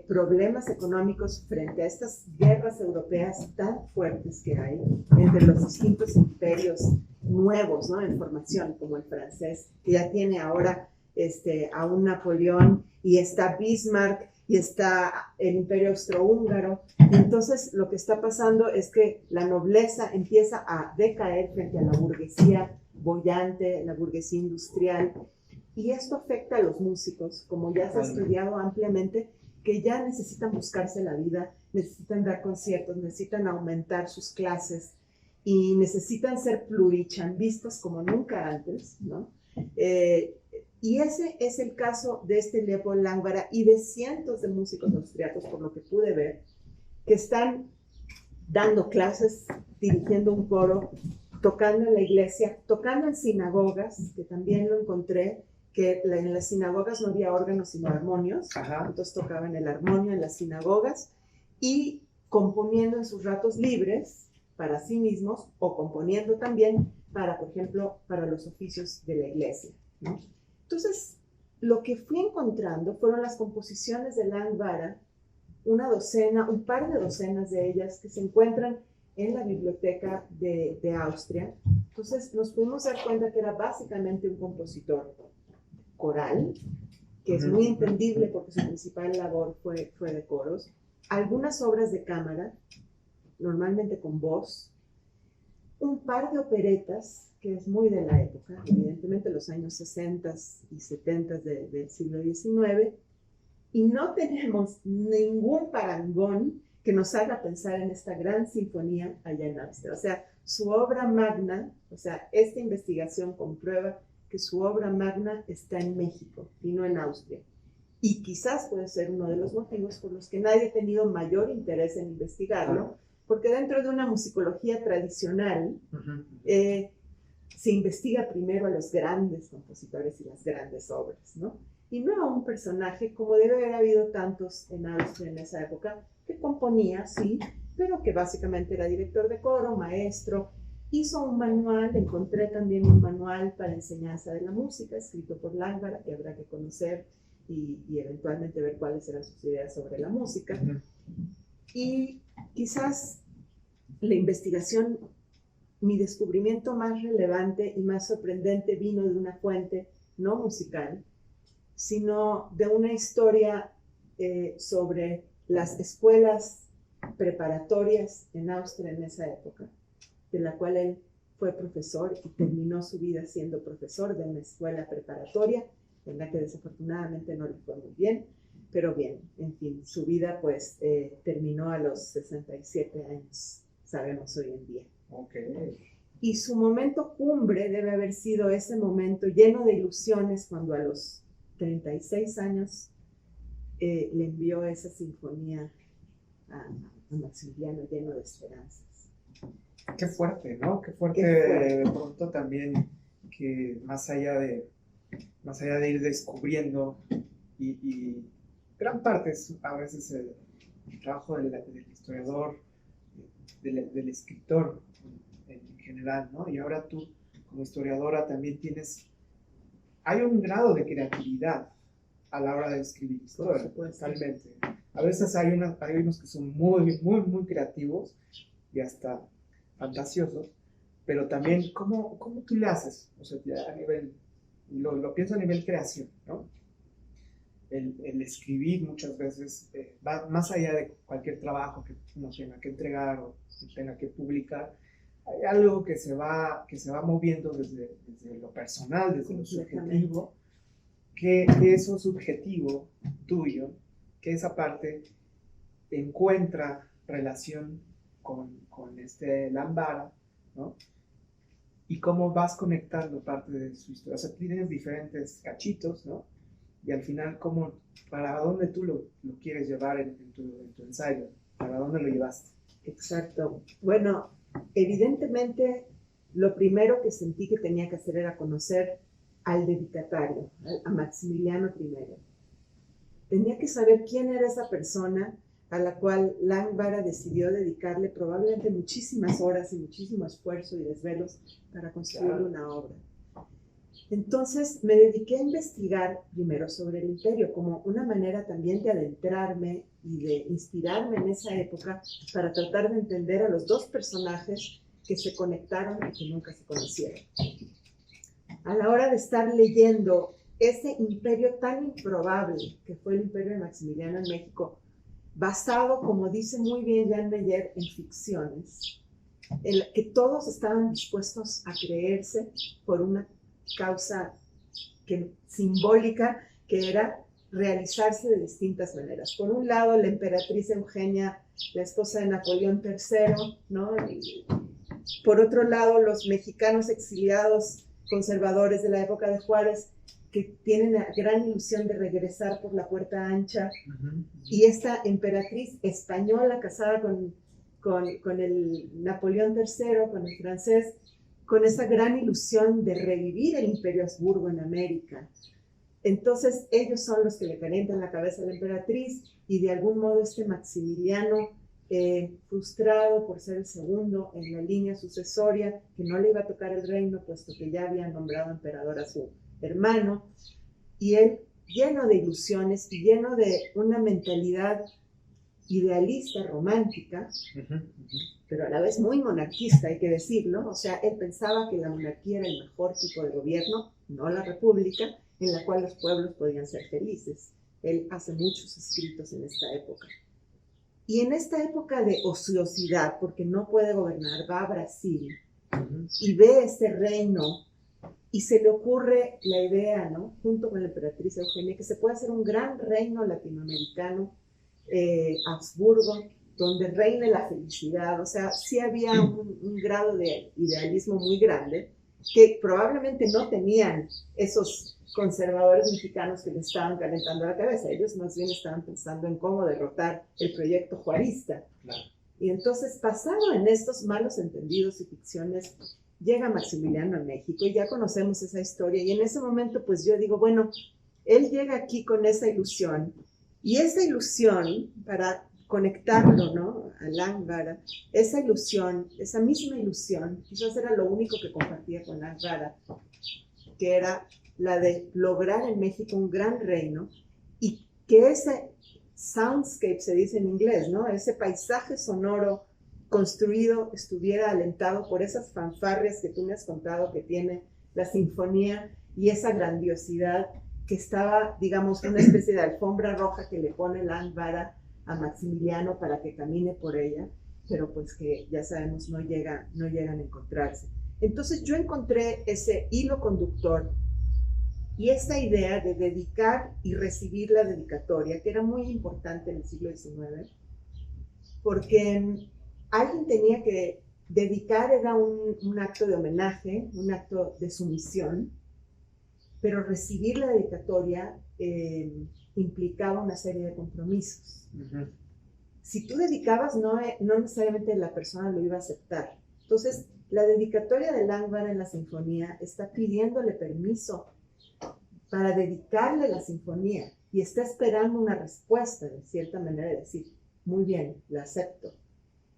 problemas económicos frente a estas guerras europeas tan fuertes que hay entre los distintos imperios nuevos, ¿no?, en formación, como el francés, que ya tiene ahora a un Napoleón, y está Bismarck, y está el imperio austrohúngaro. Entonces lo que está pasando es que la nobleza empieza a decaer frente a la burguesía boyante, la burguesía industrial, y esto afecta a los músicos, como ya se ha estudiado ampliamente, que ya necesitan buscarse la vida, necesitan dar conciertos, necesitan aumentar sus clases y necesitan ser plurichambistas como nunca antes, ¿no? Y ese es el caso de Leopold Lángara y de cientos de músicos austriacos, por lo que pude ver, que están dando clases, dirigiendo un coro, tocando en la iglesia, tocando en sinagogas, que también lo encontré, que en las sinagogas no había órganos sino armonios. Entonces tocaban el armonio en las sinagogas, y componiendo en sus ratos libres para sí mismos, o componiendo también para, por ejemplo, para los oficios de la iglesia, ¿no? Entonces, lo que fui encontrando fueron las composiciones de Lángara, un par de docenas de ellas que se encuentran en la biblioteca de Austria. Entonces, nos pudimos dar cuenta que era básicamente un compositor coral, que es muy entendible porque su principal labor fue de coros, algunas obras de cámara, normalmente con voz, un par de operetas, que es muy de la época, evidentemente los años 60 y 70 del siglo XIX, y no tenemos ningún parangón que nos haga pensar en esta gran sinfonía allá en Austria. O sea, su obra magna, o sea, esta investigación comprueba que su obra magna está en México y no en Austria. Y quizás puede ser uno de los motivos por los que nadie ha tenido mayor interés en investigarlo, porque dentro de una musicología tradicional se investiga primero a los grandes compositores y las grandes obras, ¿no? Y no a un personaje, como debe haber habido tantos en Austria en esa época, que componía, sí, pero que básicamente era director de coro, maestro. Hizo un manual, encontré también un manual para enseñanza de la música, escrito por Lángara, que habrá que conocer y eventualmente ver cuáles eran sus ideas sobre la música. Y quizás la investigación, mi descubrimiento más relevante y más sorprendente vino de una fuente no musical, sino de una historia sobre las escuelas preparatorias en Austria en esa época, de la cual él fue profesor y terminó su vida siendo profesor de una escuela preparatoria, en la que desafortunadamente no le fue muy bien, pero bien, en fin, su vida pues terminó a los 67 años, sabemos hoy en día. Okay. Y su momento cumbre debe haber sido ese momento lleno de ilusiones cuando a los 36 años le envió esa sinfonía a Maximiliano lleno de esperanzas. Qué fuerte, ¿no? Qué fuerte, de pronto también que más allá de ir descubriendo y gran parte es a veces el trabajo del historiador, del escritor en general, ¿no? Y ahora tú como historiadora también hay un grado de creatividad a la hora de escribir historia, totalmente. A veces hay unos que son muy, muy, muy creativos y hasta fantasiosos, pero también, ¿cómo tú le haces? O sea, a nivel, lo pienso a nivel creación, ¿no? El escribir muchas veces va más allá de cualquier trabajo que uno tenga que entregar o que tenga que publicar. Hay algo que se va moviendo desde lo personal, desde lo subjetivo, que eso subjetivo tuyo, que esa parte encuentra relación con Lambara, ¿no? Y cómo vas conectando parte de su historia. O sea, tienes diferentes cachitos, ¿no? Y al final, ¿para dónde tú lo quieres llevar en tu ensayo? ¿Para dónde lo llevaste? Exacto. Bueno, evidentemente, lo primero que sentí que tenía que hacer era conocer al dedicatario, a Maximiliano I. Tenía que saber quién era esa persona a la cual Lambara decidió dedicarle probablemente muchísimas horas y muchísimo esfuerzo y desvelos para construir una obra. Entonces me dediqué a investigar primero sobre el imperio como una manera también de adentrarme y de inspirarme en esa época para tratar de entender a los dos personajes que se conectaron y que nunca se conocieron. A la hora de estar leyendo ese imperio tan improbable que fue el imperio de Maximiliano en México, basado, como dice muy bien Jan Meyer, en ficciones, en la que todos estaban dispuestos a creerse por una causa simbólica que era realizarse de distintas maneras. Por un lado, la emperatriz Eugenia, la esposa de Napoleón III, ¿no? Y por otro lado, los mexicanos exiliados conservadores de la época de Juárez, que tienen la gran ilusión de regresar por la puerta ancha, y esta emperatriz española casada con el Napoleón III, con el francés, con esa gran ilusión de revivir el imperio Habsburgo en América. Entonces ellos son los que le calientan la cabeza a la emperatriz, y de algún modo este Maximiliano, frustrado por ser el segundo en la línea sucesoria, que no le iba a tocar el reino puesto que ya había nombrado emperador a su hermano, y él lleno de ilusiones y lleno de una mentalidad idealista, romántica, pero a la vez muy monarquista, hay que decirlo. O sea, él pensaba que la monarquía era el mejor tipo de gobierno, no la república, en la cual los pueblos podían ser felices. Él hace muchos escritos en esta época. Y en esta época de ociosidad, porque no puede gobernar, va a Brasil y ve este reino y se le ocurre la idea, ¿no?, junto con la emperatriz Eugenia, que se puede hacer un gran reino latinoamericano, Habsburgo, donde reine la felicidad. O sea, sí había un grado de idealismo muy grande que probablemente no tenían esos conservadores mexicanos que le estaban calentando la cabeza. Ellos más bien estaban pensando en cómo derrotar el proyecto juarista. Claro. Y entonces, basado en estos malos entendidos y ficciones, llega Maximiliano a México, y ya conocemos esa historia. Y en ese momento, pues yo digo, bueno, él llega aquí con esa ilusión, y esa ilusión, para conectarlo, ¿no?, a Lambara, esa ilusión, esa misma ilusión, quizás era lo único que compartía con Lambara, que era la de lograr en México un gran reino, y que ese soundscape, se dice en inglés, ¿no? Ese paisaje sonoro construido estuviera alentado por esas fanfarrias que tú me has contado que tiene la sinfonía y esa grandiosidad que estaba, digamos, una especie de alfombra roja que le pone Landvara a Maximiliano para que camine por ella, pero pues que ya sabemos no llegan a encontrarse. Entonces yo encontré ese hilo conductor y esta idea de dedicar y recibir la dedicatoria, que era muy importante en el siglo XIX, porque alguien tenía que dedicar, era un acto de homenaje, un acto de sumisión, pero recibir la dedicatoria implicaba una serie de compromisos. Uh-huh. Si tú dedicabas, no necesariamente la persona lo iba a aceptar. Entonces, la dedicatoria de Landvara en la sinfonía está pidiéndole permiso para dedicarle la sinfonía y está esperando una respuesta, de cierta manera, de decir, muy bien, la acepto.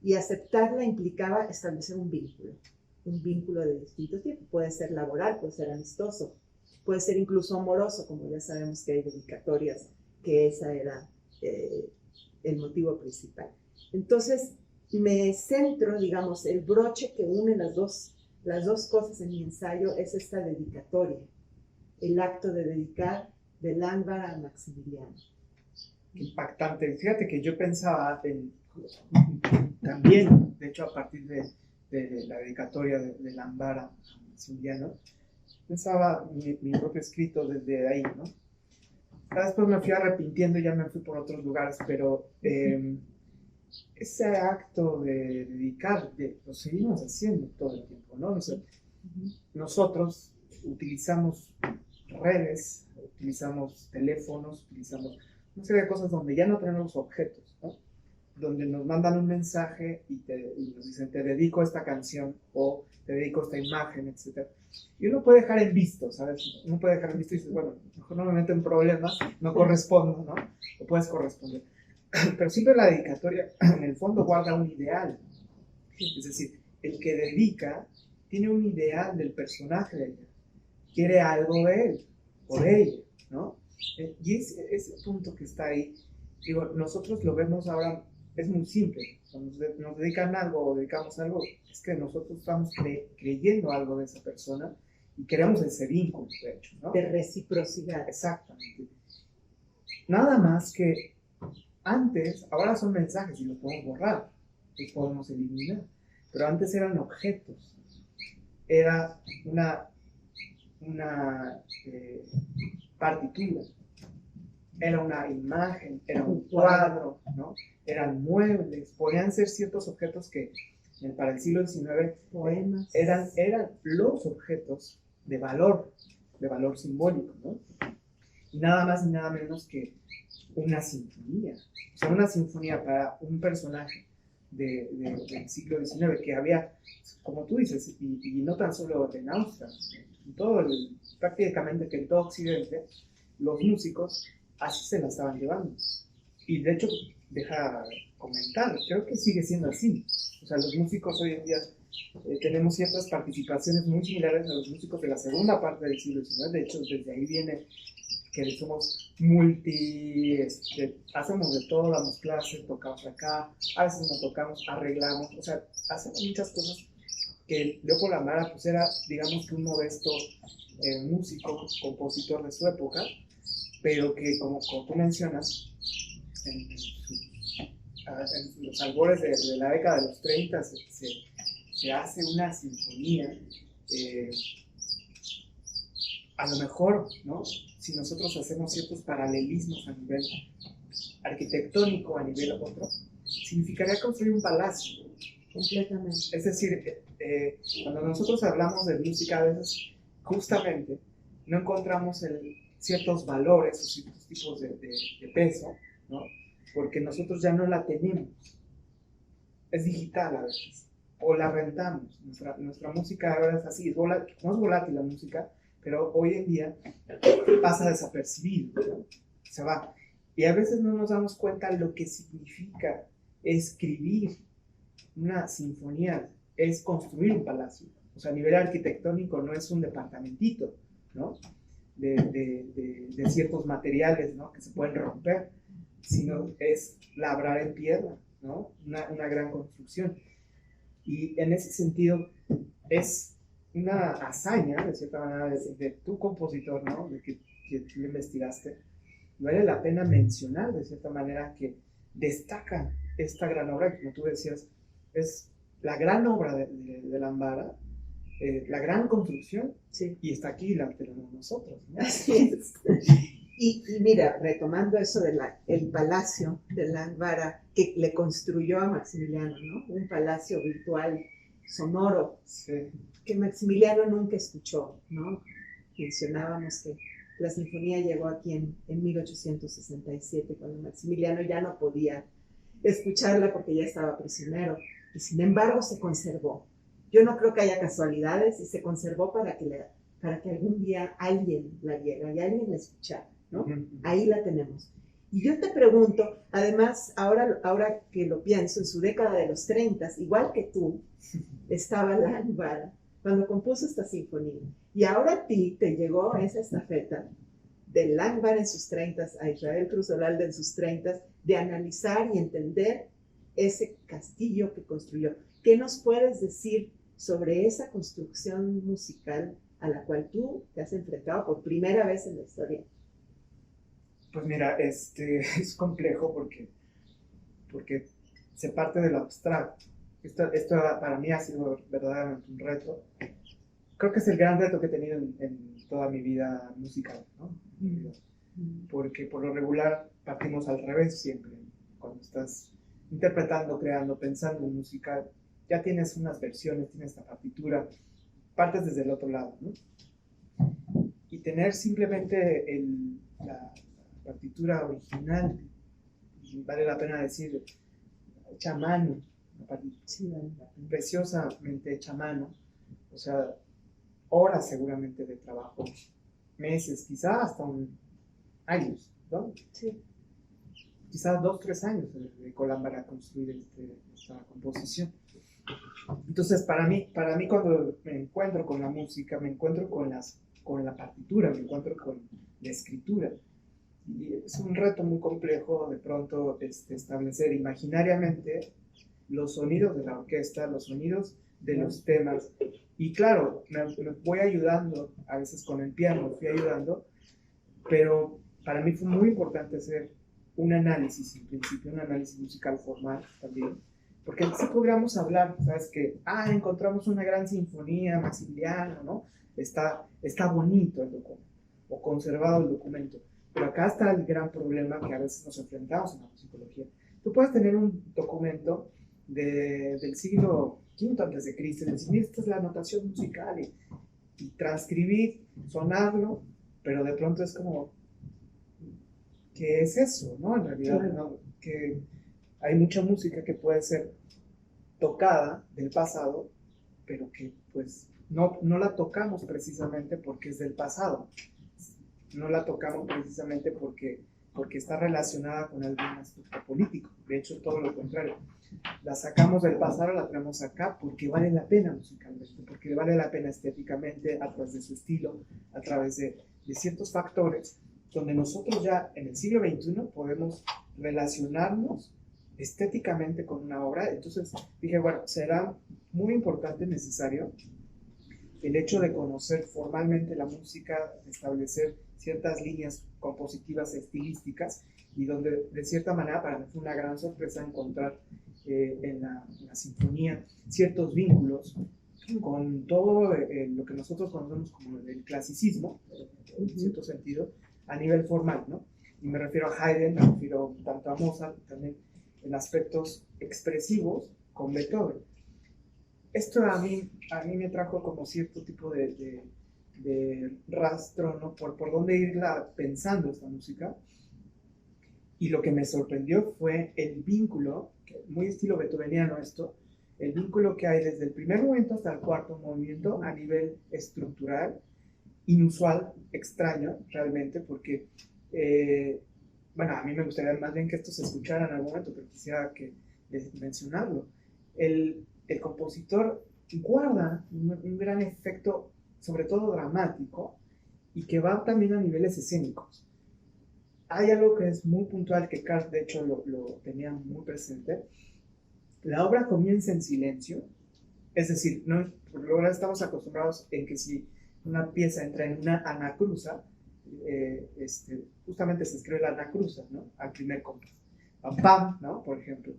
Y aceptarla implicaba establecer un vínculo de distintos tipos. Puede ser laboral, puede ser amistoso, puede ser incluso amoroso, como ya sabemos que hay dedicatorias, que esa era el motivo principal. Entonces, me centro, digamos, el broche que une las dos cosas en mi ensayo es esta dedicatoria, el acto de dedicar de Landvara a Maximiliano. Impactante. Fíjate que yo pensaba también, de hecho, a partir de la dedicatoria de Landvara a Maximiliano, pensaba mi propio escrito desde ahí, ¿no? Después me fui arrepintiendo y ya me fui por otros lugares, pero ese acto de dedicar, lo seguimos haciendo todo el tiempo, ¿no? Nosotros utilizamos redes, utilizamos teléfonos, utilizamos una serie de cosas donde ya no tenemos objetos, ¿no? Donde nos mandan un mensaje y nos dicen, te dedico esta canción o te dedico esta imagen, etc. Y uno puede dejar en visto, ¿sabes? Uno puede dejar en visto y dices, bueno, mejor no me meto en problemas, no correspondo, ¿no? O puedes corresponder. Pero siempre la dedicatoria, en el fondo, guarda un ideal. Es decir, el que dedica tiene un ideal del personaje de ella. Quiere algo de él, por ella, ¿no? Y ese punto que está ahí, digo, nosotros lo vemos ahora, es muy simple. Cuando nos dedican algo o dedicamos algo, es que nosotros estamos creyendo algo de esa persona y queremos ese vínculo, de hecho, ¿no? De reciprocidad. Exactamente. Nada más que antes, ahora son mensajes y los podemos borrar, los podemos eliminar, pero antes eran objetos. Era una partitura, era una imagen, era un cuadro, ¿no? Eran muebles, podían ser ciertos objetos que para el siglo XIX eran los objetos de valor simbólico, ¿no? Y nada más y nada menos que una sinfonía. O sea, una sinfonía para un personaje del siglo XIX que había, como tú dices, y no tan solo en Austria, prácticamente que en todo Occidente, los músicos así se la estaban llevando. Y de hecho, deja comentar, creo que sigue siendo así. O sea, los músicos hoy en día tenemos ciertas participaciones muy similares a los músicos de la segunda parte del siglo XIX. De hecho, desde ahí viene que somos hacemos de todo, damos clases, tocamos acá, a veces no tocamos, arreglamos, o sea, hacemos muchas cosas que Leopold Landvara pues era, digamos que un modesto músico, compositor de su época, pero que como tú mencionas, en los albores de la década de los 30 se hace una sinfonía, a lo mejor, ¿no? Si nosotros hacemos ciertos paralelismos a nivel arquitectónico, a nivel otro, significaría construir un palacio. Completamente. Es decir, cuando nosotros hablamos de música, a veces justamente no encontramos ciertos valores o ciertos tipos de peso, ¿no? Porque nosotros ya no la tenemos. Es digital a veces. O la rentamos. Nuestra música ahora es así. No es volátil la música, pero hoy en día pasa desapercibido, ¿no? Se va. Y a veces no nos damos cuenta lo que significa escribir una sinfonía, es construir un palacio. O sea, a nivel arquitectónico no es un departamentito, ¿no? De ciertos materiales, ¿no? Que se pueden romper, sino es labrar en piedra, ¿no? Una gran construcción. Y en ese sentido es una hazaña, de cierta manera, de tu compositor, ¿no? De que tú investigaste. Vale la pena mencionar, de cierta manera, que destaca esta gran obra, que como tú decías, es la gran obra de Lambara, la gran construcción, Sí. y está aquí la tenemos nosotros, ¿no? Así es. Y mira, retomando eso el palacio de Lambara que le construyó a Maximiliano, ¿no? Un palacio virtual, sonoro, Sí. que Maximiliano nunca escuchó, ¿no? Mencionábamos que la sinfonía llegó aquí en 1867, cuando Maximiliano ya no podía escucharla porque ya estaba prisionero, y sin embargo se conservó. Yo no creo que haya casualidades, y se conservó para que algún día alguien la viera y alguien la escuchara, ¿no? Ahí la tenemos. Y yo te pregunto, además, ahora que lo pienso, en su década de los 30, igual que tú, estaba Lambara cuando compuso esta sinfonía. Y ahora a ti te llegó esa estafeta de Lambara en sus 30, a Israel Cruz Olalde en sus 30, de analizar y entender ese castillo que construyó. ¿Qué nos puedes decir sobre esa construcción musical a la cual tú te has enfrentado por primera vez en la historia? Pues mira, es complejo porque se parte de lo abstracto. Esto para mí ha sido verdaderamente un reto. Creo que es el gran reto que he tenido en toda mi vida musical, ¿no? Porque por lo regular partimos al revés siempre. Cuando estás interpretando, creando, pensando en música, ya tienes unas versiones, tienes la partitura, partes desde el otro lado, ¿no? Y tener simplemente la partitura original, vale la pena decir, hecha a mano, preciosamente hecha a mano, o sea, horas seguramente de trabajo, meses, quizás hasta años, ¿no? Sí. Quizás 2-3 años de Lambara a construir esta composición. Entonces, para mí cuando me encuentro con la música, me encuentro con la partitura, me encuentro con la escritura. Y es un reto muy complejo de pronto establecer imaginariamente los sonidos de la orquesta, los sonidos de los temas. Y claro, me voy ayudando, a veces con el piano me fui ayudando, pero para mí fue muy importante hacer un análisis, en principio, un análisis musical formal también, porque sí podríamos hablar, ¿sabes? Que, encontramos una gran sinfonía, Maximiliano, ¿no? Está bonito el documento, o conservado el documento. Pero acá está el gran problema que a veces nos enfrentamos en la musicología. Tú puedes tener un documento del siglo V a.C. y decir, mira, esta es la notación musical, y transcribir, sonarlo, pero de pronto es como, ¿qué es eso? ¿No? En realidad, claro. ¿No? Que hay mucha música que puede ser tocada del pasado, pero que pues no la tocamos precisamente porque es del pasado. No la tocamos precisamente porque está relacionada con algún aspecto político. De hecho, todo lo contrario. La sacamos del pasado, la traemos acá porque vale la pena musicalmente, porque vale la pena estéticamente, a través de su estilo, a través de ciertos factores, donde nosotros ya en el siglo XXI podemos relacionarnos estéticamente con una obra. Entonces dije, bueno, será muy importante, necesario, el hecho de conocer formalmente la música, de establecer ciertas líneas compositivas estilísticas, y donde de cierta manera para mí fue una gran sorpresa encontrar en la sinfonía ciertos vínculos con todo lo que nosotros conocemos como el clasicismo, en cierto sentido, a nivel formal, ¿no? Y me refiero a Haydn, me refiero tanto a Mozart, también en aspectos expresivos con Beethoven. Esto a mí me trajo como cierto tipo de rastro, ¿no? Por dónde irla pensando esta música. Y lo que me sorprendió fue el vínculo, muy estilo beethoveniano esto, el vínculo que hay desde el primer movimiento hasta el cuarto movimiento a nivel estructural, inusual, extraño realmente, porque, a mí me gustaría más bien que esto se escuchara en algún momento, pero quisiera mencionarlo. El compositor guarda un gran efecto, sobre todo dramático, y que va también a niveles escénicos. hay algo que es muy puntual, que Carl de hecho lo tenía muy presente. La obra comienza en silencio, es decir, no, por lo general estamos acostumbrados en que si una pieza entra en una anacruza, justamente se escribe la anacruza, ¿no? Al primer compás. Pam, pam, ¿no? Por ejemplo.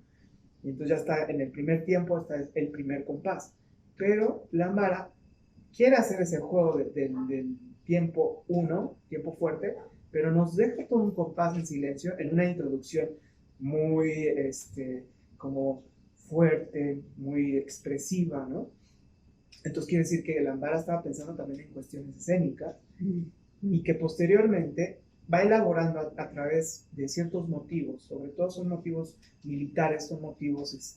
Y entonces ya está en el primer tiempo, está el primer compás. Pero Lambara quiere hacer ese juego del tiempo 1, tiempo fuerte, pero nos deja todo un compás en silencio en una introducción muy, como fuerte, muy expresiva, ¿no? Entonces quiere decir que Lambara estaba pensando también en cuestiones escénicas y que posteriormente va elaborando a través de ciertos motivos, sobre todo son motivos militares, son motivos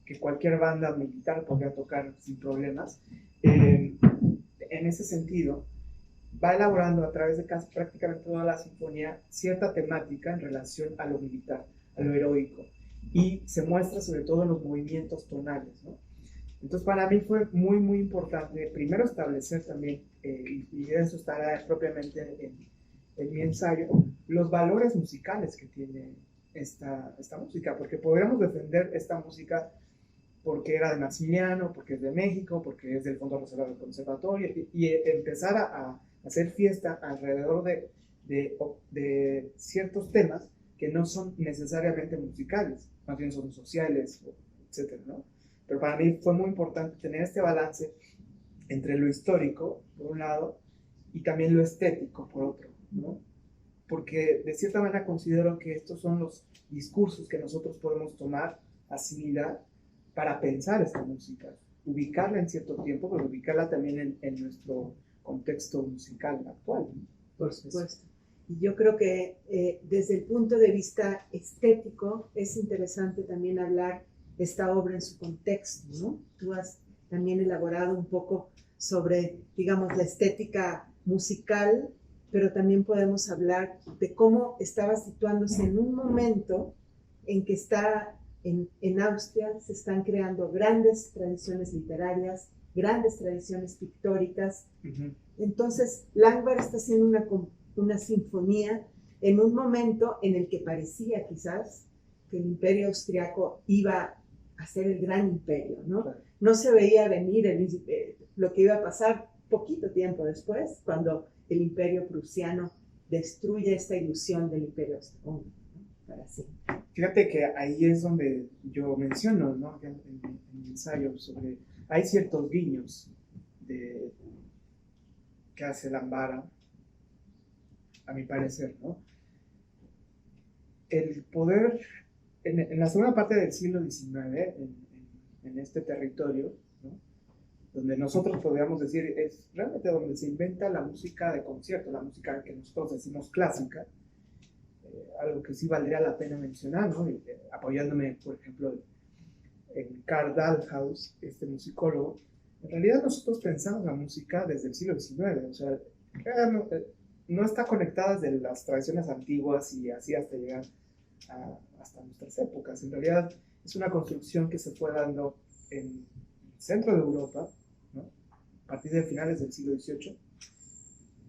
que cualquier banda militar podría tocar sin problemas. En ese sentido, va elaborando a través de casi prácticamente toda la sinfonía cierta temática en relación a lo militar, a lo heroico, y se muestra sobre todo en los movimientos tonales, ¿no? Entonces para mí fue muy, muy importante primero establecer también, y eso estará propiamente en mi ensayo, los valores musicales que tiene esta música, porque podríamos defender esta música porque era de Maximiliano, porque es de México, porque es del Fondo Reserva del Conservatorio, y empezar a hacer fiesta alrededor de ciertos temas que no son necesariamente musicales, más bien son sociales, etcétera, ¿no? Pero para mí fue muy importante tener este balance entre lo histórico, por un lado, y también lo estético, por otro, ¿no? Porque de cierta manera considero que estos son los discursos que nosotros podemos tomar, asimilar, para pensar esta música, ubicarla en cierto tiempo, pero ubicarla también en nuestro contexto musical actual, ¿no? Por supuesto. Y yo creo que desde el punto de vista estético es interesante también hablar de esta obra en su contexto, ¿no? Tú has también elaborado un poco sobre, digamos, la estética musical, pero también podemos hablar de cómo estaba situándose en un momento en que está en Austria, se están creando grandes tradiciones literarias, grandes tradiciones pictóricas. Entonces, Langbar está haciendo una sinfonía en un momento en el que parecía quizás que el imperio austriaco iba a ser el gran imperio, ¿no? Claro. No se veía venir lo que iba a pasar poquito tiempo después, cuando el imperio prusiano destruye esta ilusión del imperio austrohúngaro, ¿no? Para siempre. Fíjate que ahí es donde yo menciono, ¿no? En mi ensayo sobre, hay ciertos guiños que hace Lambara, a mi parecer, ¿no? El poder, en la segunda parte del siglo XIX, en este territorio, ¿no? Donde nosotros podríamos decir, es realmente donde se inventa la música de concierto, la música que nosotros decimos clásica, algo que sí valdría la pena mencionar, ¿no? Apoyándome, por ejemplo, en Karl Dalhaus, este musicólogo. En realidad nosotros pensamos la música desde el siglo XIX, o sea, no está conectada desde las tradiciones antiguas y así hasta llegar hasta nuestras épocas. En realidad es una construcción que se fue dando en el centro de Europa, ¿no? A partir de finales del siglo XVIII,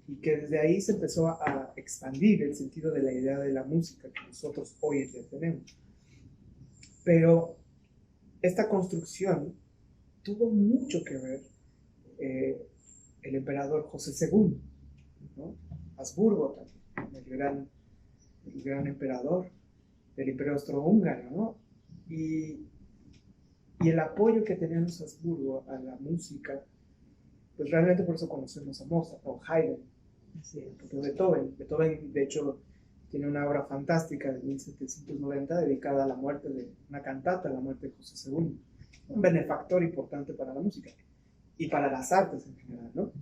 y que desde ahí se empezó a expandir el sentido de la idea de la música que nosotros hoy en día tenemos. Pero esta construcción tuvo mucho que ver el emperador José II, ¿no? Habsburgo también, el gran emperador del imperio austrohúngaro, ¿no? Y el apoyo que tenían los Habsburgo a la música, pues realmente por eso conocemos a Mozart o Haydn, Beethoven, de hecho, tiene una obra fantástica de 1790 dedicada a la muerte de una cantata, la muerte de José II, un benefactor importante para la música y para las artes en general, ¿no?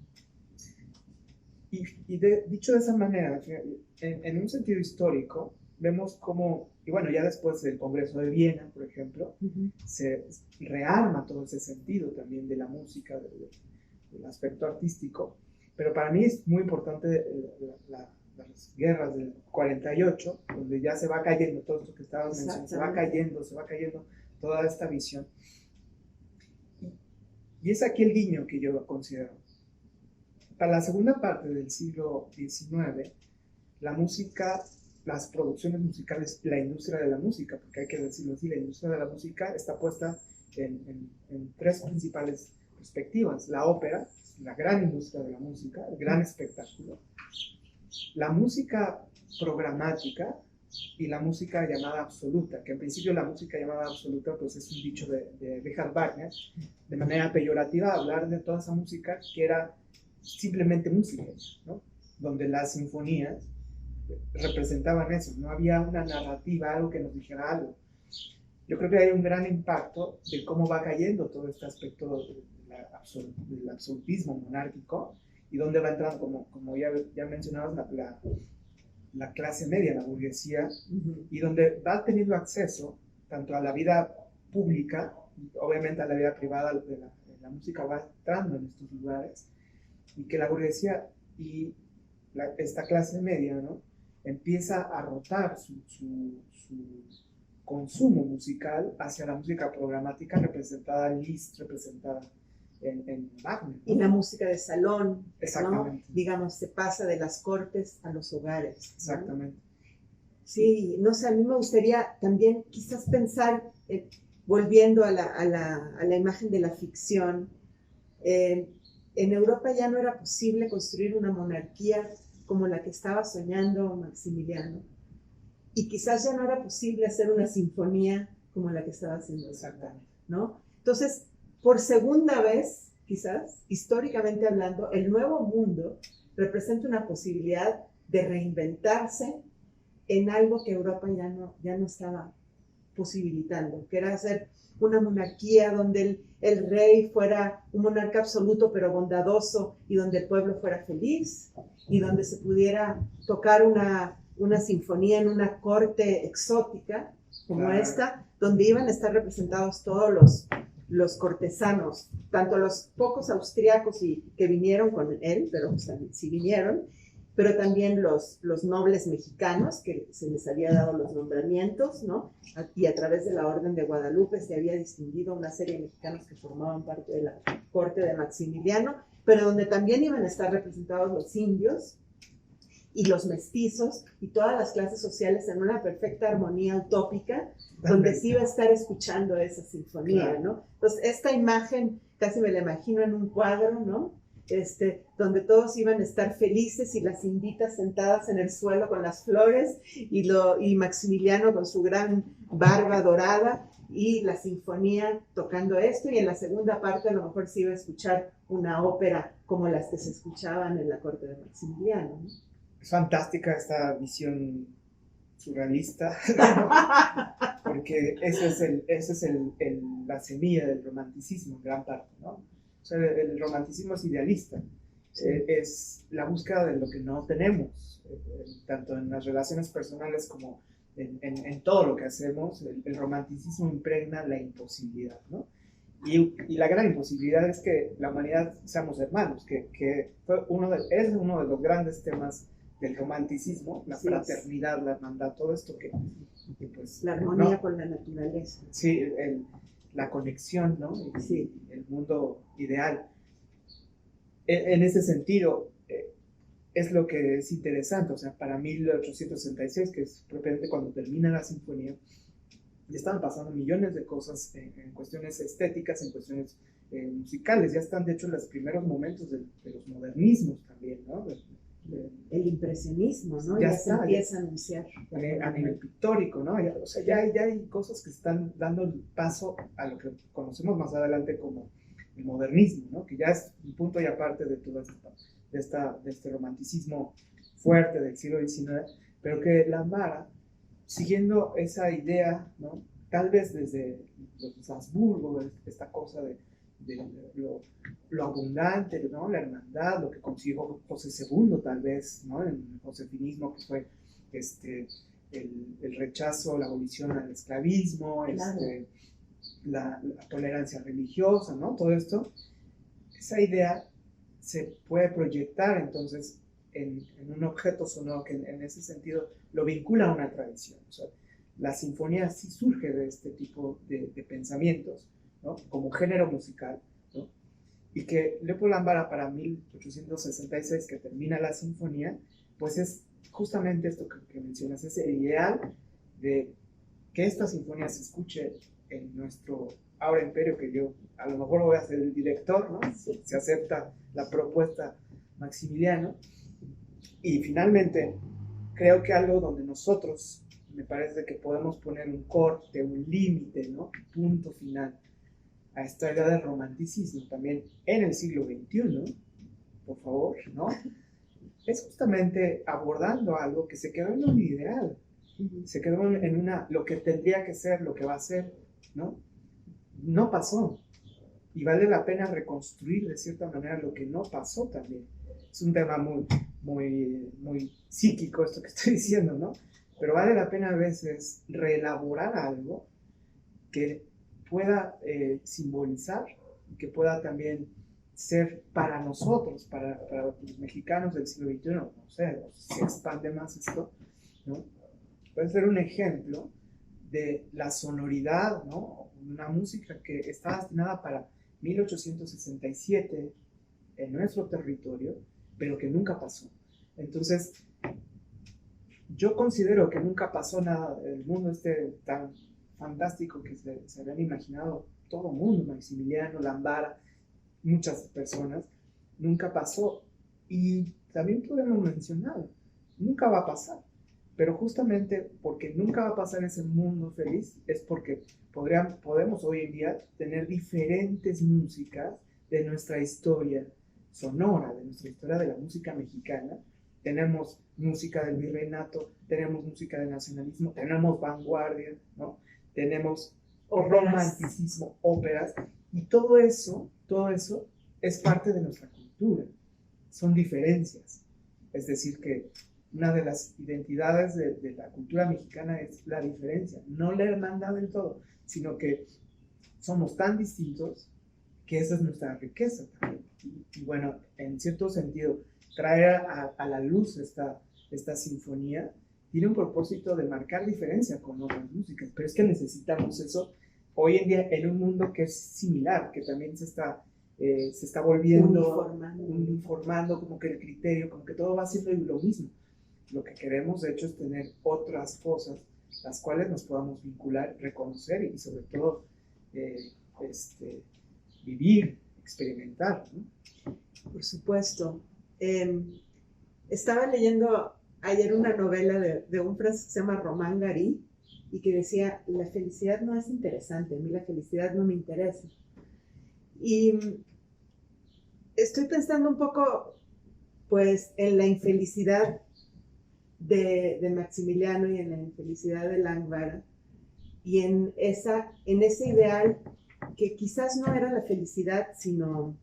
Dicho de esa manera, en un sentido histórico, vemos cómo, y bueno, ya después del Congreso de Viena, por ejemplo, se rearma todo ese sentido también de la música, del aspecto artístico, pero para mí es muy importante las guerras del 48, donde ya se va cayendo todo esto que estabas mencionando, se va cayendo toda esta visión. Y es aquí el guiño que yo considero. Para la segunda parte del siglo XIX, la música las producciones musicales, la industria de la música, porque hay que decirlo así, la industria de la música está puesta en tres principales perspectivas. La ópera, la gran industria de la música, el gran espectáculo. La música programática y la música llamada absoluta, que en principio la música llamada absoluta pues es un dicho de Richard Wagner, de manera peyorativa hablar de toda esa música que era simplemente música, ¿no? Donde las sinfonías representaban eso, no había una narrativa, algo que nos dijera algo. Yo creo que hay un gran impacto de cómo va cayendo todo este aspecto del absolutismo monárquico y dónde va entrando, como ya mencionabas, la clase media, la burguesía, y donde va teniendo acceso tanto a la vida pública, obviamente a la vida privada de la música va entrando en estos lugares, y que la burguesía y esta clase media, ¿no?, empieza a rotar su consumo musical hacia la música programática representada en Liszt, representada en Wagner, ¿no? Y la música de salón, exactamente, ¿no? Digamos, se pasa de las cortes a los hogares, ¿no? Exactamente. Sí, no sé, a mí me gustaría también quizás pensar, volviendo a la imagen de la ficción, en Europa ya no era posible construir una monarquía como la que estaba soñando Maximiliano, y quizás ya no era posible hacer una sinfonía como la que estaba haciendo, ¿no? Entonces, por segunda vez, quizás, históricamente hablando, el Nuevo Mundo representa una posibilidad de reinventarse en algo que Europa ya no estaba posibilitando, que era hacer una monarquía donde el rey fuera un monarca absoluto pero bondadoso, y donde el pueblo fuera feliz, y donde se pudiera tocar una sinfonía en una corte exótica como esta, donde iban a estar representados todos los cortesanos, tanto los pocos austriacos que vinieron con él, pero o sea, sí vinieron, pero también los nobles mexicanos, que se les había dado los nombramientos, ¿no? Y a través de la Orden de Guadalupe se había distinguido una serie de mexicanos que formaban parte de la corte de Maximiliano, pero donde también iban a estar representados los indios y los mestizos y todas las clases sociales en una perfecta armonía utópica, donde se iba a estar escuchando esa sinfonía, ¿no? Entonces, esta imagen casi me la imagino en un cuadro, ¿no? Donde todos iban a estar felices y las inditas sentadas en el suelo con las flores y Maximiliano con su gran barba dorada y la sinfonía tocando esto, y en la segunda parte a lo mejor se iba a escuchar una ópera como las que se escuchaban en la corte de Maximiliano, ¿no? Es fantástica esta visión surrealista, porque esa es la semilla del romanticismo en gran parte, ¿no? O sea, el romanticismo es idealista, es la búsqueda de lo que no tenemos, tanto en las relaciones personales como en todo lo que hacemos. El romanticismo impregna la imposibilidad, ¿no? Y la gran imposibilidad es que la humanidad seamos hermanos, que es uno de los grandes temas del romanticismo, la fraternidad, la hermandad, todo esto que pues, la armonía, ¿no?, con la naturaleza. Sí, la conexión, ¿no? Sí. El mundo ideal. En ese sentido, es lo que es interesante. O sea, para 1866, que es propiamente cuando termina la sinfonía, ya estaban pasando millones de cosas en cuestiones estéticas, en cuestiones musicales. Ya están, de hecho, los primeros momentos de los modernismos también, ¿no? El impresionismo, ¿no? Ya se empieza a anunciar. A nivel pictórico, ¿no? O sea, ya hay cosas que están dando el paso a lo que conocemos más adelante como el modernismo, ¿no? Que ya es un punto y aparte de todo de este romanticismo fuerte del siglo XIX, pero que la Mara, siguiendo esa idea, ¿no?, tal vez desde los Habsburgo, esta cosa de lo abundante, ¿no?, la hermandad, lo que consiguió José II tal vez, ¿no?, en el josefinismo, que fue el rechazo, la abolición al esclavismo, claro, la tolerancia religiosa, ¿no?, todo esto, esa idea se puede proyectar entonces en un objeto sonoro que en ese sentido lo vincula a una tradición. O sea, la sinfonía sí surge de este tipo de pensamientos, ¿no?, como género musical, ¿no?, y que Leopold Lambara, para 1866, que termina la sinfonía, pues es justamente esto que mencionas, ese ideal de que esta sinfonía se escuche en nuestro ahora imperio, que yo a lo mejor voy a ser el director, ¿no? Se acepta la propuesta Maximiliano. Y finalmente, creo que algo donde nosotros, me parece que podemos poner un corte, un límite, ¿no? Un punto final a esta idea del romanticismo también en el siglo XXI, por favor, ¿no? Es justamente abordando algo que se quedó en un ideal, se quedó en lo que tendría que ser, lo que va a ser, ¿no? No pasó. Y vale la pena reconstruir de cierta manera lo que no pasó también. Es un tema muy psíquico esto que estoy diciendo, ¿no? Pero vale la pena a veces reelaborar algo que pueda simbolizar, que pueda también ser para nosotros, para los mexicanos del siglo XXI, no sé, se expande más esto, ¿no? Puede ser un ejemplo de la sonoridad, ¿no? Una música que está destinada para 1867 en nuestro territorio, pero que nunca pasó. Entonces, yo considero que nunca pasó nada. El mundo tan fantástico que se habían imaginado todo el mundo, Maximiliano, Lambara, muchas personas, nunca pasó. Y también podemos mencionar, nunca va a pasar. Pero justamente porque nunca va a pasar ese mundo feliz, es porque podemos hoy en día tener diferentes músicas de nuestra historia sonora, de nuestra historia de la música mexicana. Tenemos música del virreinato, tenemos música del nacionalismo, tenemos vanguardia, ¿no? Tenemos romanticismo, óperas, y todo eso es parte de nuestra cultura. Son diferencias. Es decir, que una de las identidades de la cultura mexicana es la diferencia, no la hermandad del todo, sino que somos tan distintos que esa es nuestra riqueza también. Y bueno, en cierto sentido, traer a la luz esta sinfonía tiene un propósito de marcar diferencia con otras músicas, pero es que necesitamos eso hoy en día en un mundo que es similar, que también se está volviendo uniformando, como que el criterio, como que todo va siendo lo mismo. Lo que queremos, de hecho, es tener otras cosas, las cuales nos podamos vincular, reconocer y sobre todo vivir, experimentar, ¿no? Por supuesto. Estaba leyendo ayer una novela de un francés que se llama Romain Gary y que decía, la felicidad no es interesante, a mí la felicidad no me interesa. Y estoy pensando un poco, pues, en la infelicidad de Maximiliano y en la infelicidad de Langara y en ese ideal que quizás no era la felicidad, sino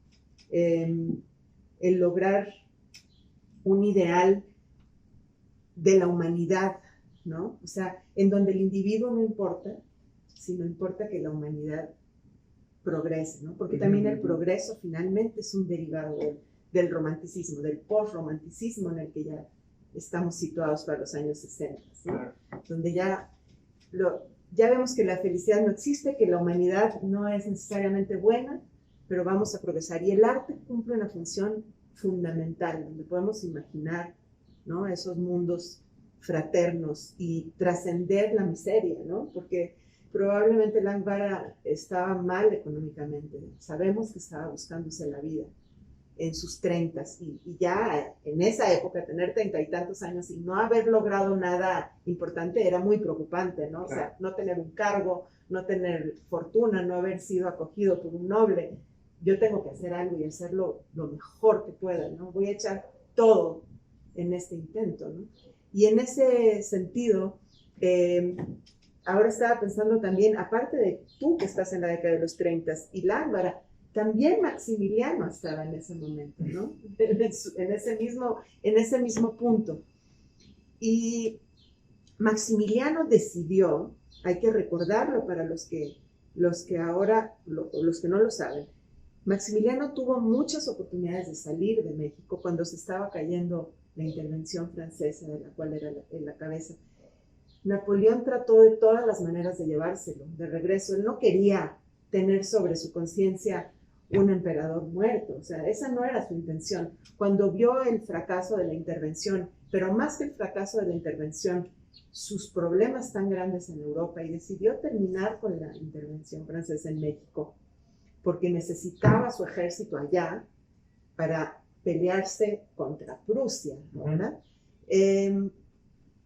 el lograr un ideal de la humanidad, ¿no? O sea, en donde el individuo no importa, sino importa que la humanidad progrese, ¿no? Porque también el progreso finalmente es un derivado del romanticismo, del post-romanticismo en el que ya estamos situados para los años 60, ¿no? Donde ya vemos que la felicidad no existe, que la humanidad no es necesariamente buena, pero vamos a progresar. Y el arte cumple una función fundamental, donde podemos imaginar, ¿no? Esos mundos fraternos y trascender la miseria, ¿no? Porque probablemente Langara estaba mal económicamente, sabemos que estaba buscándose la vida en sus 30s y ya en esa época tener 30 y tantos años y no haber logrado nada importante era muy preocupante, ¿no? O sea, no tener un cargo, no tener fortuna, no haber sido acogido por un noble. Yo tengo que hacer algo y hacerlo lo mejor que pueda, ¿no? Voy a echar todo en este intento, ¿no? Y en ese sentido, ahora estaba pensando también, aparte de tú que estás en la década de los 30 y Langara, también Maximiliano estaba en ese momento, ¿no? En ese mismo punto. Y Maximiliano decidió, hay que recordarlo para los que ahora, los que no lo saben, Maximiliano tuvo muchas oportunidades de salir de México cuando se estaba cayendo la intervención francesa, de la cual era la cabeza. Napoleón trató de todas las maneras de llevárselo de regreso. Él no quería tener sobre su conciencia un emperador muerto. O sea, esa no era su intención. Cuando vio el fracaso de la intervención, pero más que el fracaso de la intervención, sus problemas tan grandes en Europa, y decidió terminar con la intervención francesa en México, porque necesitaba su ejército allá para pelearse contra Prusia, ¿verdad?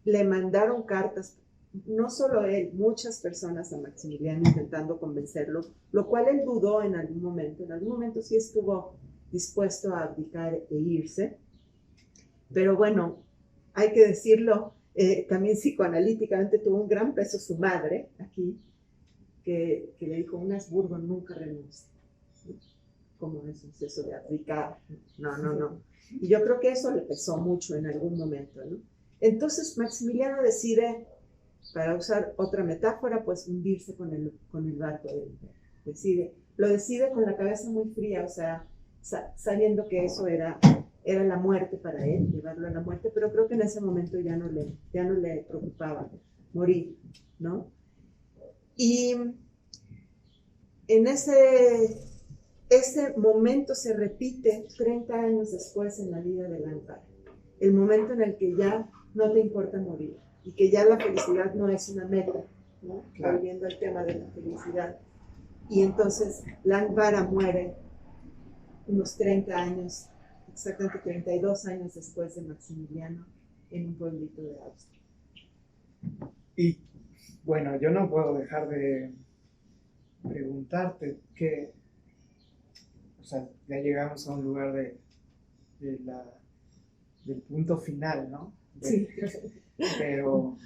Le mandaron cartas, no solo él, muchas personas a Maximiliano intentando convencerlo, lo cual él dudó en algún momento sí estuvo dispuesto a abdicar e irse, pero bueno, hay que decirlo, también psicoanalíticamente tuvo un gran peso su madre aquí, que le dijo, un Habsburgo nunca renuncia. ¿Cómo es eso de abdicar? No. Y yo creo que eso le pesó mucho en algún momento, ¿no? Entonces Maximiliano decide, para usar otra metáfora, pues hundirse con el barco del imperio. Lo decide con la cabeza muy fría, o sea, sabiendo que eso era la muerte para él, llevarlo a la muerte, pero creo que en ese momento ya no le preocupaba morir, ¿no? Y en ese momento se repite 30 años después en la vida de Langbarra, el momento en el que ya no te importa morir y que ya la felicidad no es una meta, ¿no? Claro. Volviendo al tema de la felicidad. Y entonces Langbarra muere unos 30 años, exactamente 32 años después de Maximiliano, en un pueblito de Austria. Y bueno, yo no puedo dejar de preguntarte que, o sea, ya llegamos a un lugar del punto final, ¿no? Sí. Pero,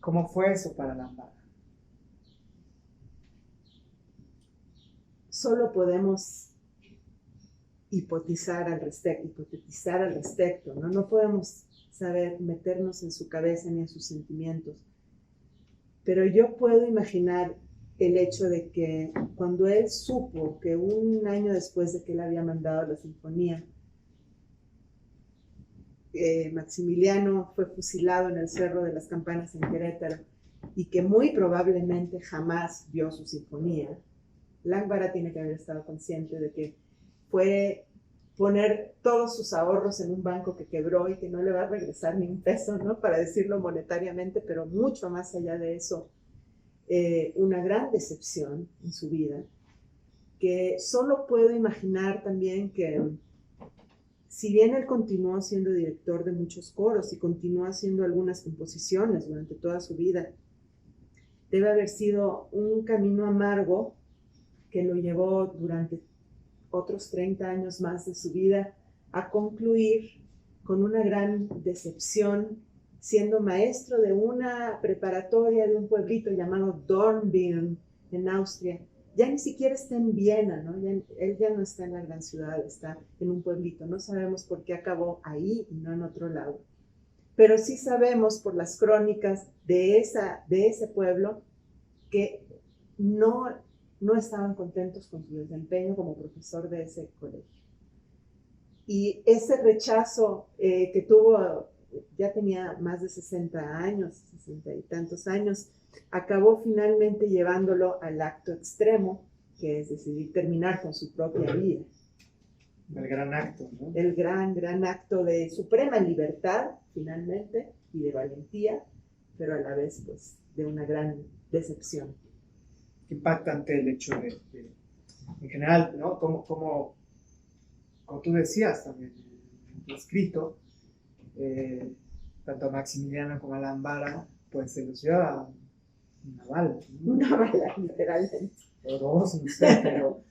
¿cómo fue eso para Langbarra? Solo podemos hipotetizar al respecto, ¿no? No podemos saber meternos en su cabeza ni en sus sentimientos. Pero yo puedo imaginar el hecho de que cuando él supo que un año después de que él había mandado la sinfonía, Maximiliano fue fusilado en el Cerro de las Campanas en Querétaro y que muy probablemente jamás vio su sinfonía, Langbarra tiene que haber estado consciente de que fue poner todos sus ahorros en un banco que quebró y que no le va a regresar ni un peso, ¿no? Para decirlo monetariamente, pero mucho más allá de eso, una gran decepción en su vida, que solo puedo imaginar también que si bien él continuó siendo director de muchos coros y continuó haciendo algunas composiciones durante toda su vida, debe haber sido un camino amargo que lo llevó durante otros 30 años más de su vida a concluir con una gran decepción, siendo maestro de una preparatoria de un pueblito llamado Dornbirn en Austria. Ya ni siquiera está en Viena, ¿no? Él ya no está en la gran ciudad, está en un pueblito. No sabemos por qué acabó ahí y no en otro lado. Pero sí sabemos por las crónicas de ese pueblo que no estaban contentos con su desempeño como profesor de ese colegio. Y ese rechazo que tuvo, ya tenía más de 60 años, 60 y tantos años, acabó finalmente llevándolo al acto extremo, que es decidir terminar con su propia vida. El gran acto, ¿no? El gran acto de suprema libertad, finalmente, y de valentía, pero a la vez, pues, de una gran decepción. Impactante el hecho de en general, ¿no? Como tú decías también en tu escrito, tanto a Maximiliano como a Langbarra, pues se los lleva una bala, ¿no? Una bala, literalmente. O dos, no sé, pero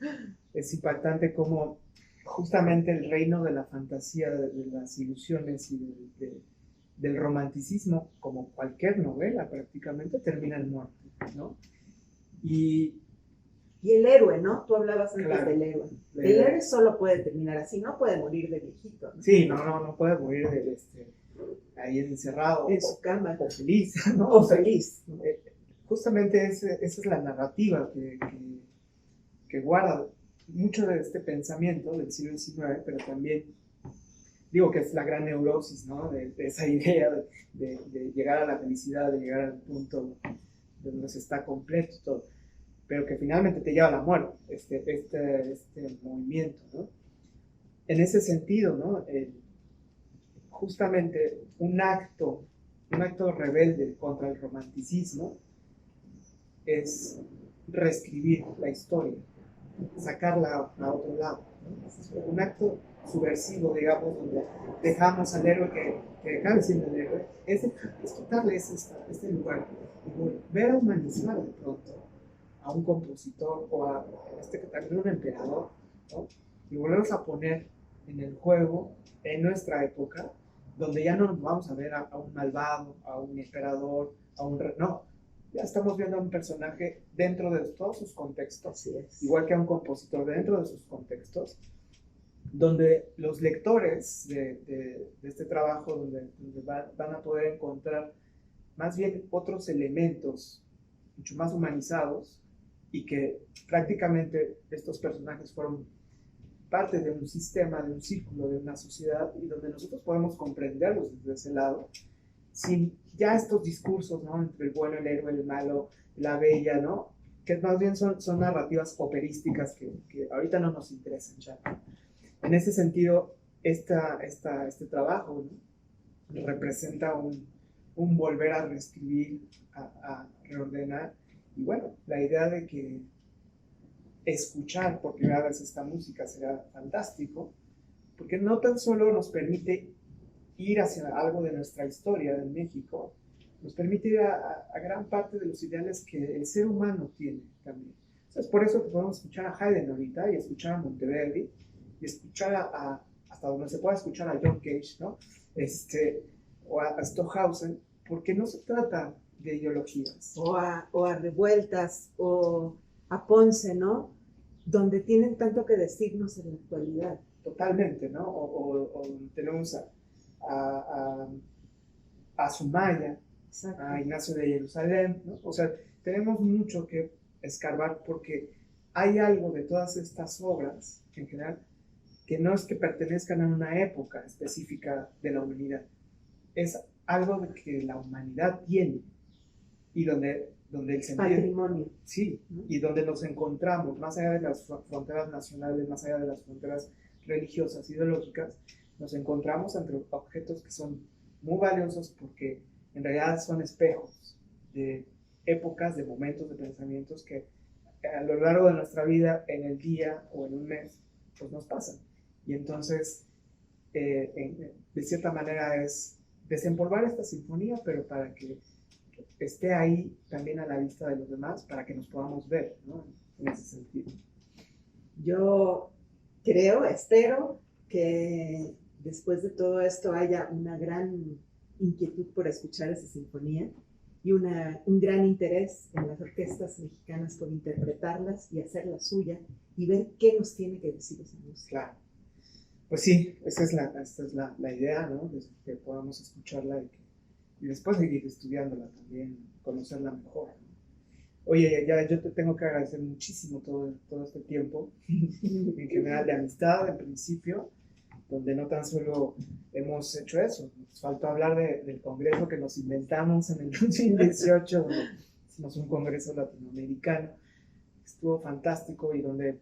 es impactante como justamente el reino de la fantasía, de las ilusiones y del romanticismo, como cualquier novela prácticamente, termina en muerte, ¿no? Y el héroe, ¿no? Tú hablabas antes claro, del héroe. El héroe solo puede terminar así, no puede morir de viejito, ¿no? Sí, no puede morir ahí encerrado. En su cama. O feliz, ¿no? O feliz. Justamente esa es la narrativa que guarda mucho de este pensamiento del siglo XIX, pero también digo que es la gran neurosis, ¿no? De esa idea de llegar a la felicidad, de llegar al punto donde se está completo todo. pero que finalmente te lleva a la muerte, este movimiento, ¿no? En ese sentido, ¿no? Justamente un acto rebelde contra el romanticismo es reescribir la historia, sacarla a otro lado, ¿no? Es un acto subversivo, digamos, donde dejamos al héroe que dejar siendo el héroe, es quitarle este lugar y volver a humanizar de pronto a un compositor o a también un emperador, ¿no? Y volvernos a poner en el juego, en nuestra época, donde ya no nos vamos a ver a un malvado, a un emperador, no, ya estamos viendo a un personaje dentro de todos sus contextos, igual que a un compositor dentro de sus contextos, donde los lectores de este trabajo, donde van a poder encontrar más bien otros elementos mucho más humanizados, y que prácticamente estos personajes fueron parte de un sistema, de un círculo, de una sociedad, y donde nosotros podemos comprenderlos desde ese lado, sin ya estos discursos, ¿no? Entre el bueno, el héroe, el malo, la bella, ¿no? Que más bien son narrativas operísticas que ahorita no nos interesan ya. En ese sentido, este trabajo, ¿no? Representa un volver a reescribir, a reordenar, y bueno, la idea de que escuchar por primera vez esta música será fantástico, porque no tan solo nos permite ir hacia algo de nuestra historia de México, nos permite ir a gran parte de los ideales que el ser humano tiene también. O sea, es por eso que podemos escuchar a Haydn ahorita, y escuchar a Monteverdi, y escuchar hasta donde se pueda escuchar a John Cage, ¿no? O a Stockhausen, porque no se trata de ideologías. O a Revueltas, o a Ponce, ¿no? Donde tienen tanto que decirnos en la actualidad. Totalmente, ¿no? O tenemos a Sumaya, exacto, a Ignacio de Jerusalén, ¿no? O sea, tenemos mucho que escarbar, porque hay algo de todas estas obras, en general, que no es que pertenezcan a una época específica de la humanidad, es algo de que la humanidad tiene, y donde el sentido, patrimonio. Sí, y donde nos encontramos, más allá de las fronteras nacionales, más allá de las fronteras religiosas, ideológicas, nos encontramos entre objetos que son muy valiosos, porque en realidad son espejos de épocas, de momentos, de pensamientos que a lo largo de nuestra vida, en el día o en un mes, pues nos pasan. Y entonces, de cierta manera es desempolvar esta sinfonía, pero para que esté ahí también a la vista de los demás, para que nos podamos ver, ¿no? En ese sentido. Yo creo, espero que después de todo esto haya una gran inquietud por escuchar esa sinfonía y un gran interés en las orquestas mexicanas por interpretarlas y hacerla suya y ver qué nos tiene que decir esa música. Claro. Pues sí, esta es la idea, ¿no? De que podamos escucharla y después seguir estudiándola también, conocerla mejor, ¿no? Oye, ya yo te tengo que agradecer muchísimo todo este tiempo, en general de amistad, en principio, donde no tan solo hemos hecho eso, nos faltó hablar del congreso que nos inventamos en el 2018, donde hicimos un congreso latinoamericano, estuvo fantástico, y donde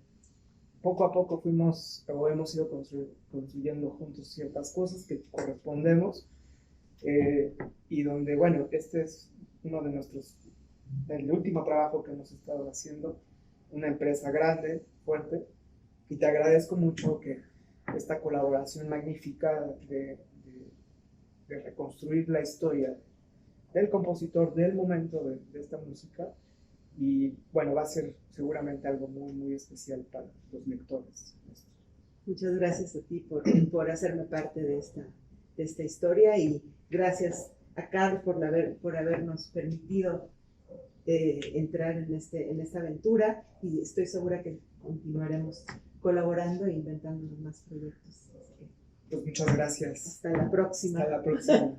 poco a poco hemos ido construyendo juntos ciertas cosas que correspondemos, y donde, bueno, este es uno de el último trabajo que hemos estado haciendo, una empresa grande, fuerte, y te agradezco mucho que esta colaboración magnífica de reconstruir la historia del compositor, del momento de esta música, y bueno, va a ser seguramente algo muy, muy especial para los lectores. Muchas gracias a ti por hacerme parte de esta historia, y gracias a Carl por habernos permitido entrar en esta aventura, y estoy segura que continuaremos colaborando e inventando más proyectos. Pues muchas gracias. Hasta la próxima. Hasta la próxima.